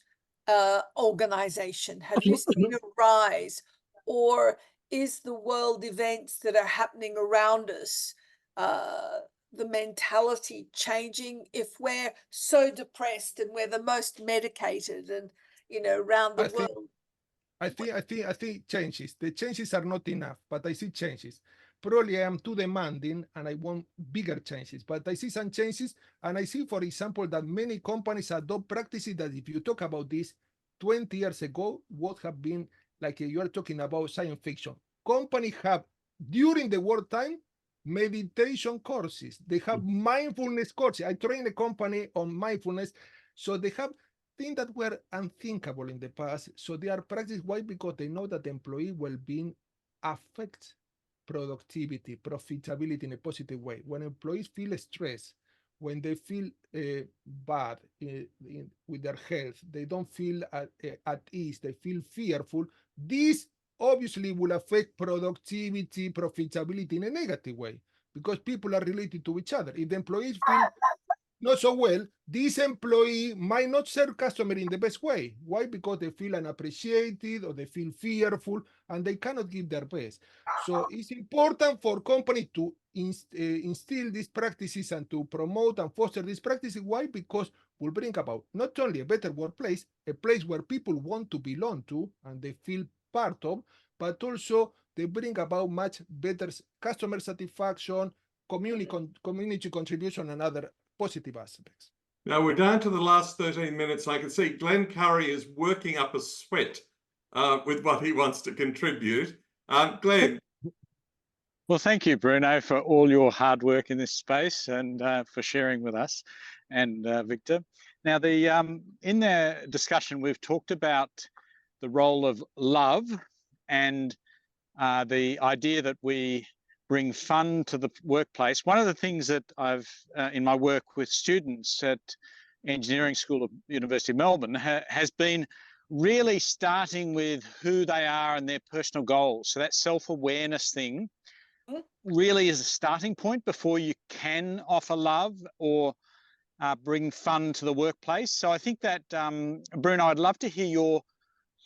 organization? Have you seen a rise, or is the world events that are happening around us, the mentality changing if we're so depressed and we're the most medicated and, you know, around the world? I think changes. The changes are not enough, but I see changes. Probably I am too demanding and I want bigger changes, but I see some changes. And I see, for example, that many companies adopt practices that if you talk about this 20 years ago, what have been like you are talking about science fiction. Companies have, during the wartime, meditation courses. They have mindfulness courses. I train a company on mindfulness. So they have things that were unthinkable in the past. So they are practiced. Why? Because they know that employee well-being affects productivity, profitability in a positive way. When employees feel stressed, when they feel bad with their health, they don't feel at ease, they feel fearful, this obviously will affect productivity, profitability in a negative way, because people are related to each other. If the employees feel not so well, this employee might not serve customer in the best way. Why? Because they feel unappreciated or they feel fearful and they cannot give their best. So it's important for company to instill these practices and to promote and foster these practices. Why? Because will bring about not only a better workplace, a place where people want to belong to and they feel part of, but also they bring about much better customer satisfaction, community contribution, and other positive aspects. Now we're down to the last 13 minutes. I can see Glenn Curry is working up a sweat with what he wants to contribute. Glenn. Well, thank you, Bruno, for all your hard work in this space and for sharing with us, and Victor. Now, in the discussion, we've talked about the role of love and the idea that we bring fun to the workplace. One of the things that I've, in my work with students at Engineering School of University of Melbourne, has been really starting with who they are and their personal goals. So that self-awareness thing really is a starting point before you can offer love or bring fun to the workplace. So I think that, Bruno, I'd love to hear your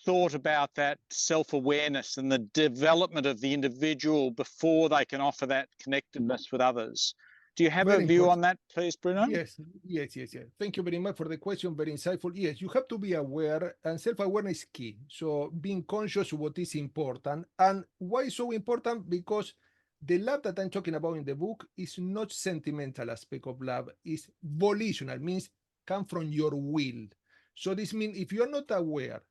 thought about that self-awareness and the development of the individual before they can offer that connectedness with others. Do you have a view on that, please, Bruno? Yes. Thank you very much for the question. Very insightful. Yes, you have to be aware, and self-awareness is key. So being conscious of what is important. And why so important? Because the love that I'm talking about in the book is not sentimental aspect of love, it's volitional, means come from your will. So this means if you're not aware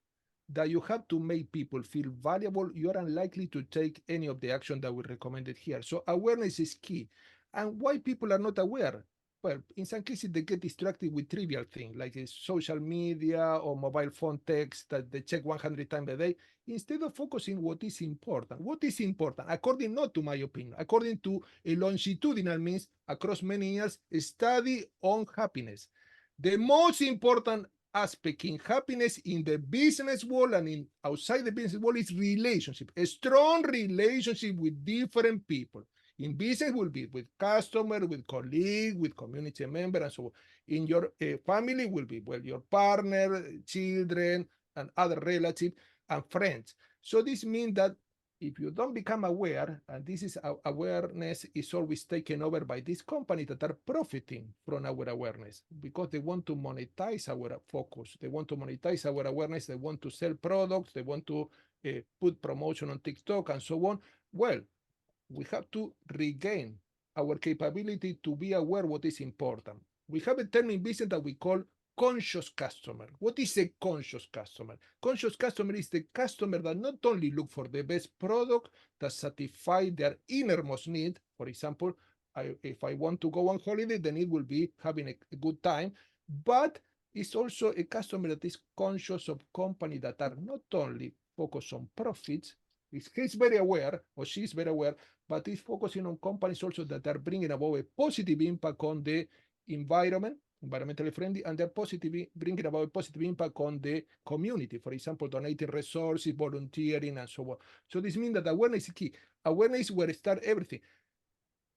that you have to make people feel valuable, you're unlikely to take any of the action that we recommended here. So awareness is key. And why people are not aware? Well, in some cases, they get distracted with trivial things like social media or mobile phone text that they check 100 times a day, instead of focusing what is important. What is important, according not to my opinion, according to a longitudinal means across many years, a study on happiness. The most important aspect in happiness in the business world and in outside the business world is relationship, a strong relationship with different people. In business will be with customer, with colleague, with community member, and so on. In your family will be, well, your partner, children, and other relatives and friends. So this means that if you don't become aware, and this is awareness is always taken over by these companies that are profiting from our awareness because they want to monetize our focus. They want to monetize our awareness. They want to sell products. They want to put promotion on TikTok and so on. Well, we have to regain our capability to be aware what is important. We have a term in business that we call conscious customer. What is a conscious customer? Conscious customer is the customer that not only look for the best product that satisfy their innermost need. For example, if I want to go on holiday, then it will be having a good time, but it's also a customer that is conscious of companies that are not only focused on profits, he's very aware, or she's very aware, but is focusing on companies also that are bringing about a positive impact on the environment, environmentally friendly, and they're bringing about a positive impact on the community. For example, donating resources, volunteering, and so on. So this means that awareness is key. Awareness is where it starts everything.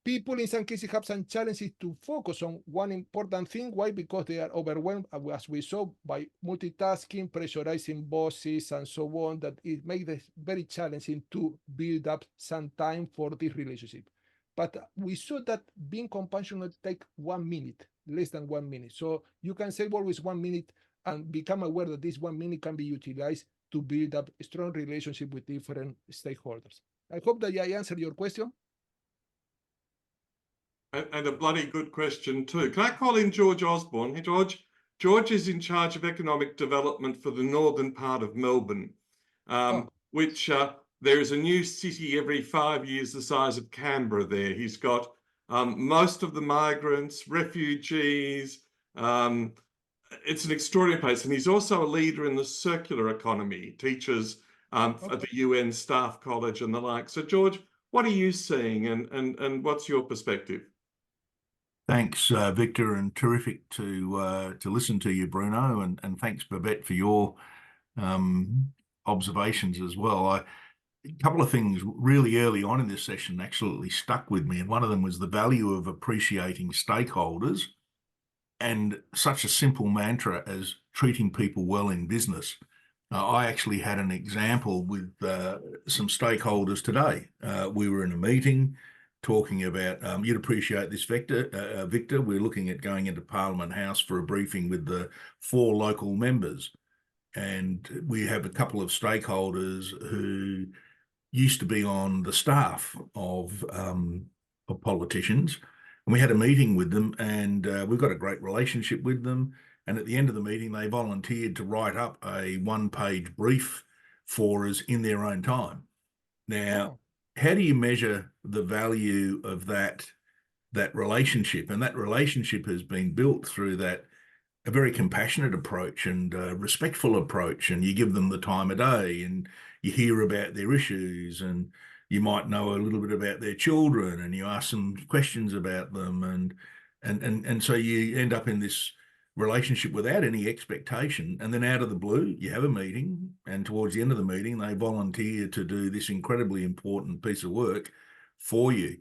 People in some cases have some challenges to focus on one important thing. Why? Because they are overwhelmed, as we saw, by multitasking, pressurizing bosses, and so on, that it makes it very challenging to build up some time for this relationship. But we saw that being compassionate take 1 minute, less than 1 minute. So you can save always 1 minute and become aware that this 1 minute can be utilized to build up a strong relationship with different stakeholders. I hope that I answered your question. And a bloody good question too. Can I call in George Osborne? Hey, George. George is in charge of economic development for the northern part of Melbourne, which there is a new city every 5 years the size of Canberra there. He's got most of the migrants, refugees. It's an extraordinary place. And he's also a leader in the circular economy, teaches at the UN Staff College and the like. So, George, what are you seeing and what's your perspective? Thanks, Victor, and terrific to listen to you, Bruno, and thanks, Babette, for your observations as well. A couple of things really early on in this session absolutely stuck with me, and one of them was the value of appreciating stakeholders and such a simple mantra as treating people well in business. I actually had an example with some stakeholders today. We were in a meeting talking about, you'd appreciate this, Victor. We're looking at going into Parliament House for a briefing with the 4 local members. And we have a couple of stakeholders who used to be on the staff of politicians. And we had a meeting with them, and we've got a great relationship with them. And at the end of the meeting, they volunteered to write up a 1-page brief for us in their own time. Now, how do you measure the value of that relationship? And that relationship has been built through a very compassionate approach and respectful approach. And you give them the time of day, and you hear about their issues, and you might know a little bit about their children, and you ask them questions about them, and so you end up in this relationship without any expectation. And then out of the blue, you have a meeting, and towards the end of the meeting, they volunteer to do this incredibly important piece of work for you.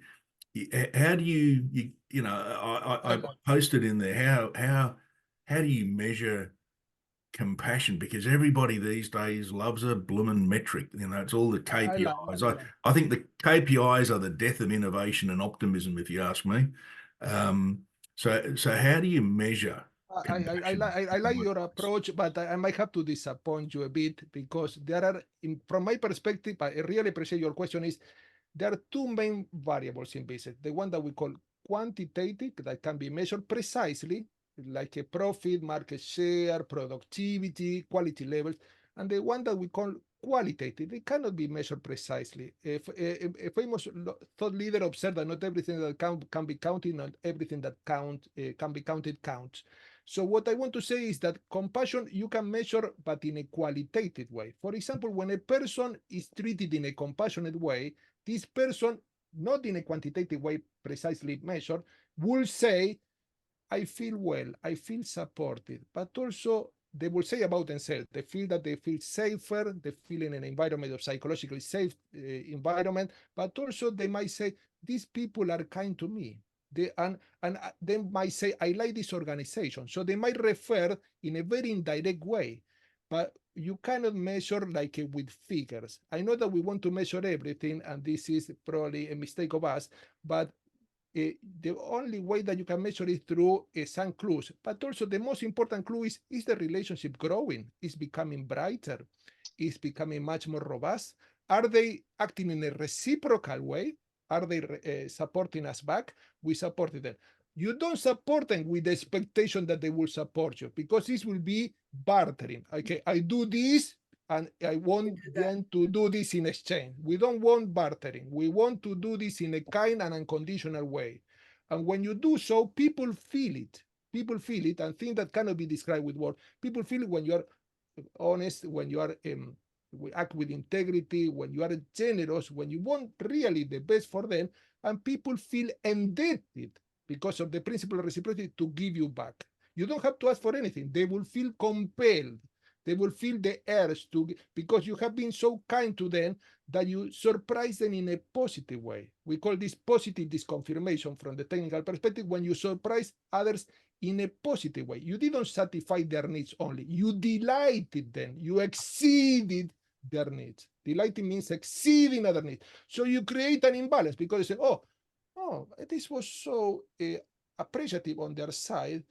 How do you know, I posted in there, how do you measure compassion? Because everybody these days loves a blooming metric. You know, it's all the KPIs. I think the KPIs are the death of innovation and optimism, if you ask me. So how do you measure? I like your approach, but I might have to disappoint you a bit, because there are, from my perspective, I really appreciate your question, is there are 2 main variables in business. The one that we call quantitative, that can be measured precisely, like a profit, market share, productivity, quality levels, and the one that we call qualitative, it cannot be measured precisely. If a famous thought leader observed that not everything that can be counted, not everything that can be counted counts. So what I want to say is that compassion you can measure, but in a qualitative way. For example, when a person is treated in a compassionate way, this person, not in a quantitative way precisely measured, will say, I feel well, I feel supported, but also they will say about themselves, they feel that they feel safer, they feel in an environment of psychologically safe environment, but also they might say, these people are kind to me. And they might say, I like this organization. So they might refer in a very indirect way, but you cannot measure like with figures. I know that we want to measure everything, and this is probably a mistake of us, but the only way that you can measure it through some clues. But also the most important clue is the relationship growing? Is becoming brighter? Is becoming much more robust? Are they acting in a reciprocal way? Are they supporting us back? We supported them. You don't support them with the expectation that they will support you, because this will be bartering. Okay, I do this, and I want them to do this in exchange. We don't want bartering. We want to do this in a kind and unconditional way. And when you do so, people feel it. People feel it, and things that cannot be described with words. People feel it when you are honest, when you are act with integrity, when you are generous, when you want really the best for them, and people feel indebted because of the principle of reciprocity to give you back. You don't have to ask for anything. They will feel compelled. They will feel the urge to, because you have been so kind to them that you surprise them in a positive way. We call this positive disconfirmation from the technical perspective, when you surprise others in a positive way. You didn't satisfy their needs only. You delighted them. You exceeded their needs. Delighting means exceeding other needs. So you create an imbalance, because you say, oh, this was so appreciative on their side.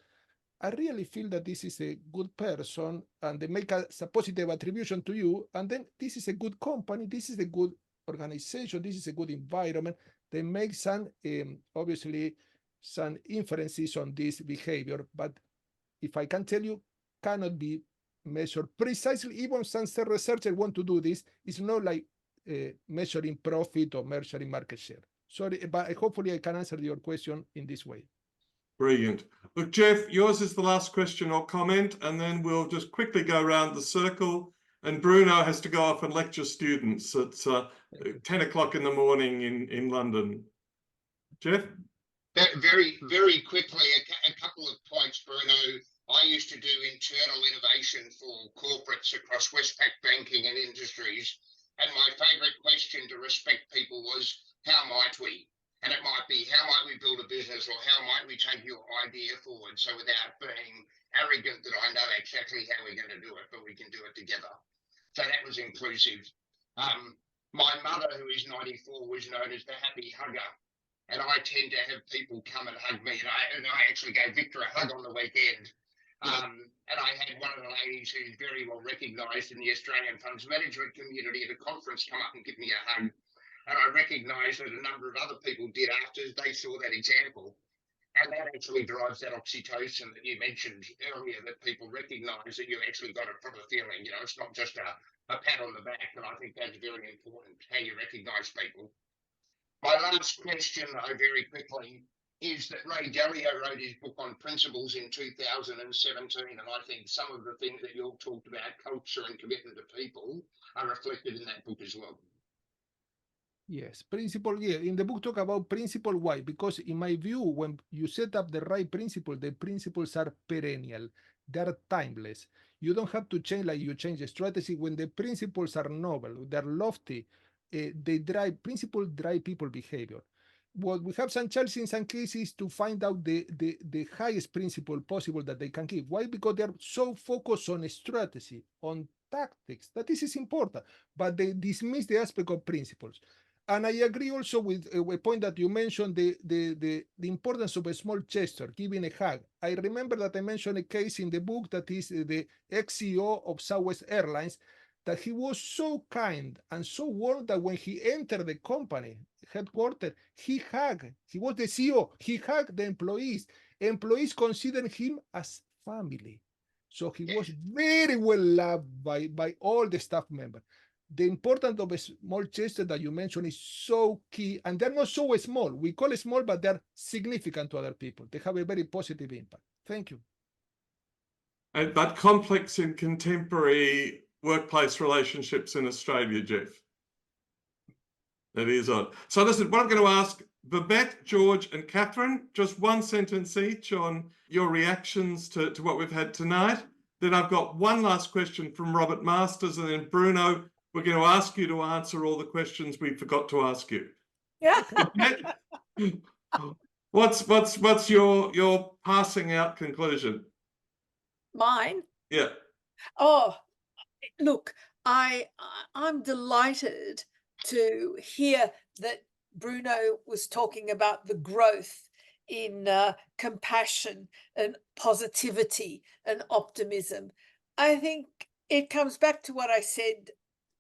I really feel that this is a good person, and they make a positive attribution to you. And then this is a good company. This is a good organization. This is a good environment. They make some, obviously, some inferences on this behavior. But if I can tell you, cannot be measured precisely. Even some researchers want to do this. It's not like measuring profit or measuring market share. Sorry, but hopefully I can answer your question in this way. Brilliant. Look, Jeff, yours is the last question or comment, and then we'll just quickly go around the circle. And Bruno has to go off and lecture students at 10 o'clock in the morning in London. Jeff? Very, very quickly, a couple of points, Bruno. I used to do internal innovation for corporates across Westpac banking and industries. And my favourite question to respect people was, how might we? And it might be, how might we build a business, or how might we take your idea forward? So without being arrogant that I know exactly how we're going to do it, but we can do it together. So that was inclusive. My mother, who is 94, was known as the happy hugger. And I tend to have people come and hug me. And I actually gave Victor a hug on the weekend. And I had one of the ladies who's very well recognised in the Australian funds management community at a conference come up and give me a hug. And I recognised that a number of other people did after they saw that example. And that actually drives that oxytocin that you mentioned earlier, that people recognise that you actually got a proper feeling. You know, it's not just a pat on the back. And I think that's very important, how you recognise people. My last question, though, very quickly, is that Ray Dalio wrote his book on principles in 2017. And I think some of the things that you all talked about, culture and commitment to people, are reflected in that book as well. Yes, principle. Yeah, in the book talk about principle. Why? Because in my view, when you set up the right principle, the principles are perennial. They're timeless. You don't have to change like you change the strategy. When the principles are novel, they're lofty, they drive people behavior. What we have some challenges in some cases to find out the highest principle possible that they can give. Why? Because they're so focused on strategy, on tactics, that this is important, but they dismiss the aspect of principles. And I agree also with a point that you mentioned, the importance of a small gesture, giving a hug. I remember that I mentioned a case in the book that is the ex-CEO of Southwest Airlines, that he was so kind and so warm that when he entered the company headquarters, he was the CEO, he hugged the employees. Employees considered him as family. So he was very well loved by all the staff members. The importance of a small gesture that you mentioned is so key, and they're not so small. We call it small, but they're significant to other people. They have a very positive impact. Thank you. But complex in contemporary workplace relationships in Australia, Jeff. That is odd. So listen, what I'm going to ask Babette, George and Catherine, just one sentence each on your reactions to what we've had tonight. Then I've got one last question from Robert Masters, and then Bruno, we're going to ask you to answer all the questions we forgot to ask you. Yeah. What's your passing out conclusion? Mine? Yeah. Oh, look, I'm delighted to hear that Bruno was talking about the growth in compassion and positivity and optimism. I think it comes back to what I said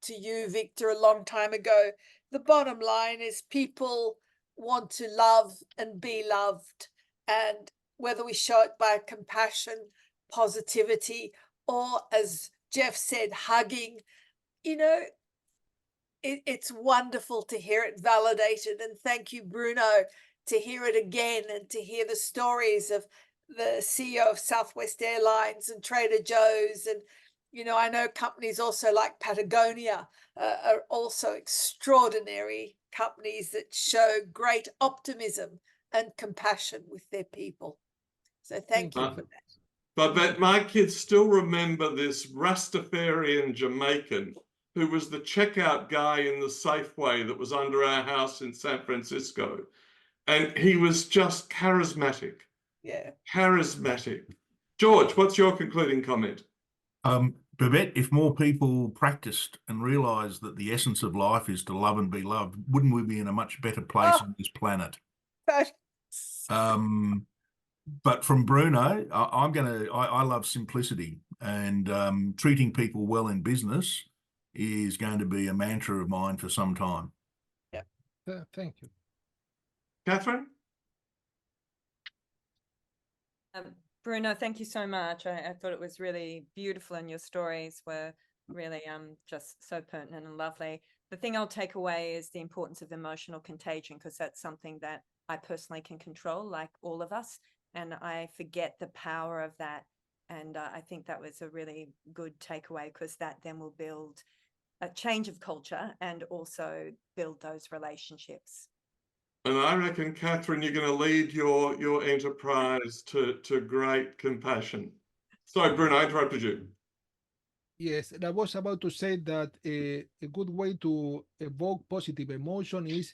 to you, Victor, a long time ago. The bottom line is people want to love and be loved, and whether we show it by compassion, positivity, or as Jeff said, hugging, you know, it's wonderful to hear it validated. And thank you, Bruno, to hear it again and to hear the stories of the CEO of Southwest Airlines and Trader Joe's. And, you know, I know companies also like Patagonia are also extraordinary companies that show great optimism and compassion with their people. So thank you for that. But my kids still remember this Rastafarian Jamaican who was the checkout guy in the Safeway that was under our house in San Francisco. And he was just charismatic. Yeah. Charismatic. George, what's your concluding comment? Babette, if more people practiced and realised that the essence of life is to love and be loved, wouldn't we be in a much better place on this planet? But from Bruno, I love simplicity, and treating people well in business is going to be a mantra of mine for some time. Yeah. Thank you. Catherine? Bruno, thank you so much. I thought it was really beautiful, and your stories were really just so pertinent and lovely. The thing I'll take away is the importance of emotional contagion, because that's something that I personally can control, like all of us, and I forget the power of that. And I think that was a really good takeaway, because that then will build a change of culture and also build those relationships. And I reckon, Catherine, you're going to lead your enterprise to great compassion. Sorry, Bruno, I interrupted you. Yes, I was about to say that a good way to evoke positive emotion is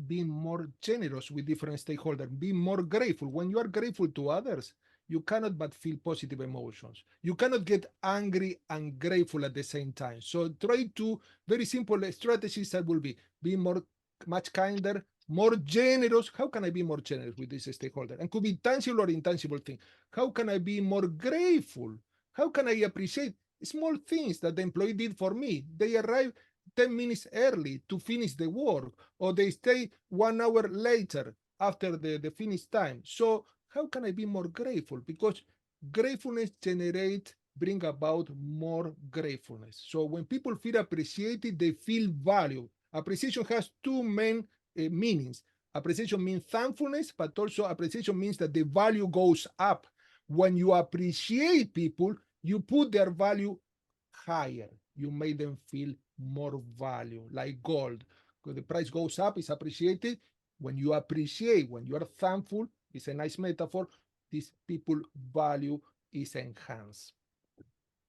being more generous with different stakeholders, be more grateful. When you are grateful to others, you cannot but feel positive emotions. You cannot get angry and grateful at the same time. So try to, very simple strategies that will be more, much kinder, more generous. How can I be more generous with this stakeholder? And could be tangible or intangible thing. How can I be more grateful? How can I appreciate small things that the employee did for me? They arrive 10 minutes early to finish the work, or they stay 1 hour later after the finish time. So how can I be more grateful? Because gratefulness bring about more gratefulness. So when people feel appreciated, they feel value. Appreciation has two main meanings. Appreciation means thankfulness, but also appreciation means that the value goes up. When you appreciate people, you put their value higher. You make them feel more value, like gold. Because the price goes up, it's appreciated. When you appreciate, when you are thankful, it's a nice metaphor, these people value is enhanced.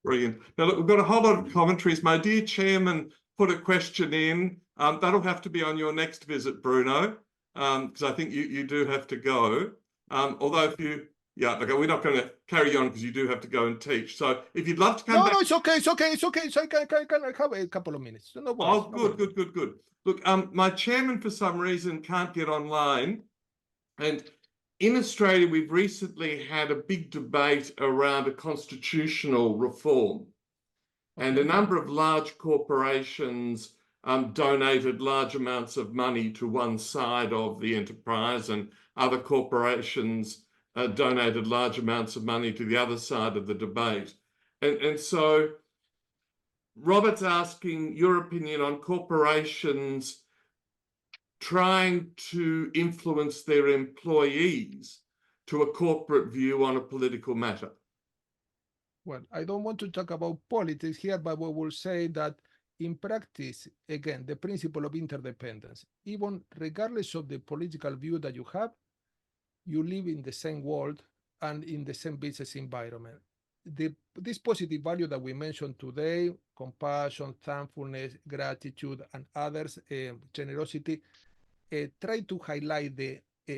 Brilliant. Now, look, we've got a whole lot of commentaries. My dear chairman put a question in. That'll have to be on your next visit, Bruno, because I think you do have to go. Although if you, yeah, okay, we're not going to carry on because you do have to go and teach. So if you'd love to come back. No, it's okay. So I can have a couple of minutes. No worries. Oh, good. Look, my chairman for some reason can't get online. And in Australia, we've recently had a big debate around a constitutional reform. And a number of large corporations donated large amounts of money to one side of the enterprise, and other corporations donated large amounts of money to the other side of the debate. And so Robert's asking your opinion on corporations trying to influence their employees to a corporate view on a political matter. Well, I don't want to talk about politics here, but we will say that in practice, again, the principle of interdependence, even regardless of the political view that you have, you live in the same world and in the same business environment. This positive value that we mentioned today, compassion, thankfulness, gratitude, and others, generosity, try to highlight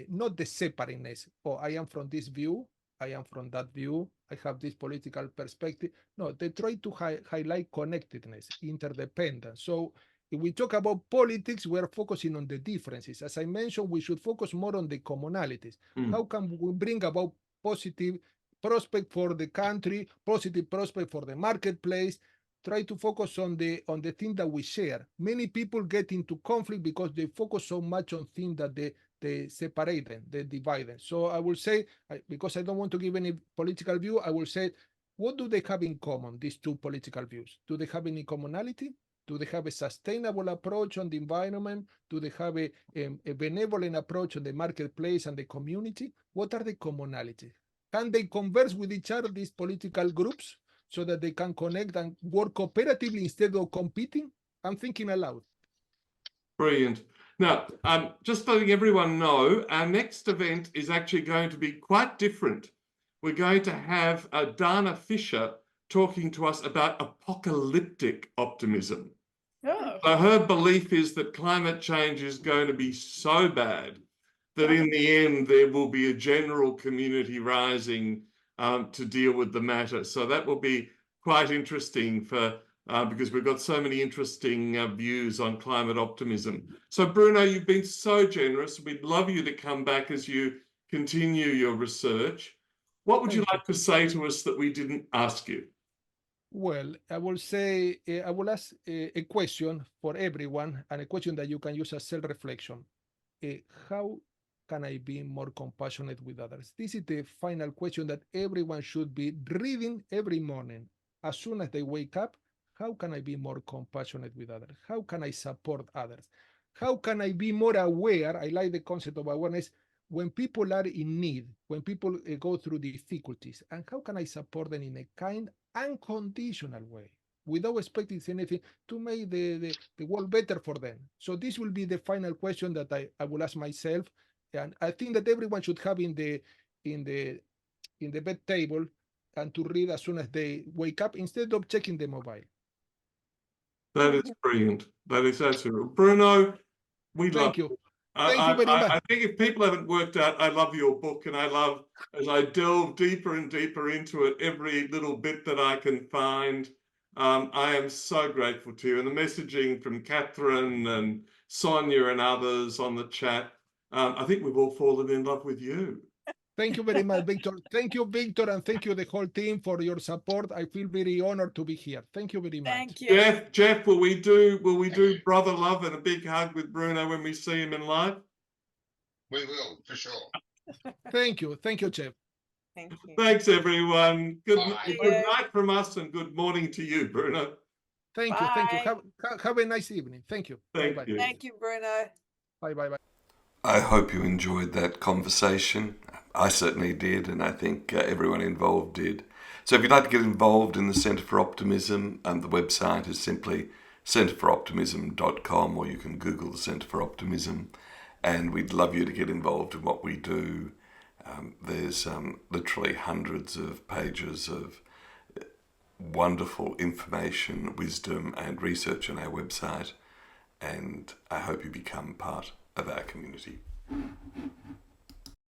not the separateness. Oh, I am from this view, I am from that view, I have this political perspective. No, they try to highlight connectedness, interdependence. So if we talk about politics, we're focusing on the differences. As I mentioned, we should focus more on the commonalities. How can we bring about positive prospect for the country, positive prospect for the marketplace? Try to focus on the thing that we share. Many people get into conflict because they focus so much on things that they separate them, they divide them. So I will say, because I don't want to give any political view, I will say, what do they have in common, these two political views? Do they have any commonality? Do they have a sustainable approach on the environment? Do they have a benevolent approach on the marketplace and the community? What are the commonalities? Can they converse with each other, these political groups, so that they can connect and work cooperatively instead of competing? I'm thinking aloud. Brilliant. Now, just letting everyone know, our next event is actually going to be quite different. We're going to have Dana Fisher talking to us about apocalyptic optimism. Oh. So her belief is that climate change is going to be so bad that in the end there will be a general community rising to deal with the matter. So that will be quite interesting for because we've got so many interesting views on climate optimism. So Bruno, you've been so generous. We'd love you to come back as you continue your research. What would you like to say to us that we didn't ask you? Well, I will say, I will ask a question for everyone, and a question that you can use as self-reflection. How can I be more compassionate with others? This is the final question that everyone should be reading every morning. As soon as they wake up, how can I be more compassionate with others? How can I support others? How can I be more aware? I like the concept of awareness when people are in need, when people go through difficulties, and how can I support them in a kind, unconditional way, without expecting anything, to make the world better for them? So this will be the final question that I will ask myself, and I think that everyone should have in the bed table, and to read as soon as they wake up instead of checking the mobile. That is brilliant. That is absolutely. Bruno, we love you. Thank you very much. I think if people haven't worked out, I love your book, and I love as I delve deeper and deeper into it, every little bit that I can find. I am so grateful to you, and the messaging from Catherine and Sonia and others on the chat. I think we've all fallen in love with you. Thank you very much, Victor. Thank you, Victor, and thank you the whole team for your support. I feel very honored to be here. Thank you very much. Thank you. Jeff, will we do brother love and a big hug with Bruno when we see him in live? We will, for sure. Thank you, Jeff. Thank you. Thanks, everyone. Good Bye. night from us, and good morning to you, Bruno. Thank you. Bye. Have a nice evening. Thank you. Thank Bye-bye. you. Thank you, Bruno. Bye. I hope you enjoyed that conversation. I certainly did, and I think everyone involved did. So if you'd like to get involved in the Centre for Optimism, the website is simply centreforoptimism.com, or you can Google the Centre for Optimism, and we'd love you to get involved in what we do. There's literally hundreds of pages of wonderful information, wisdom, and research on our website, and I hope you become part of our community.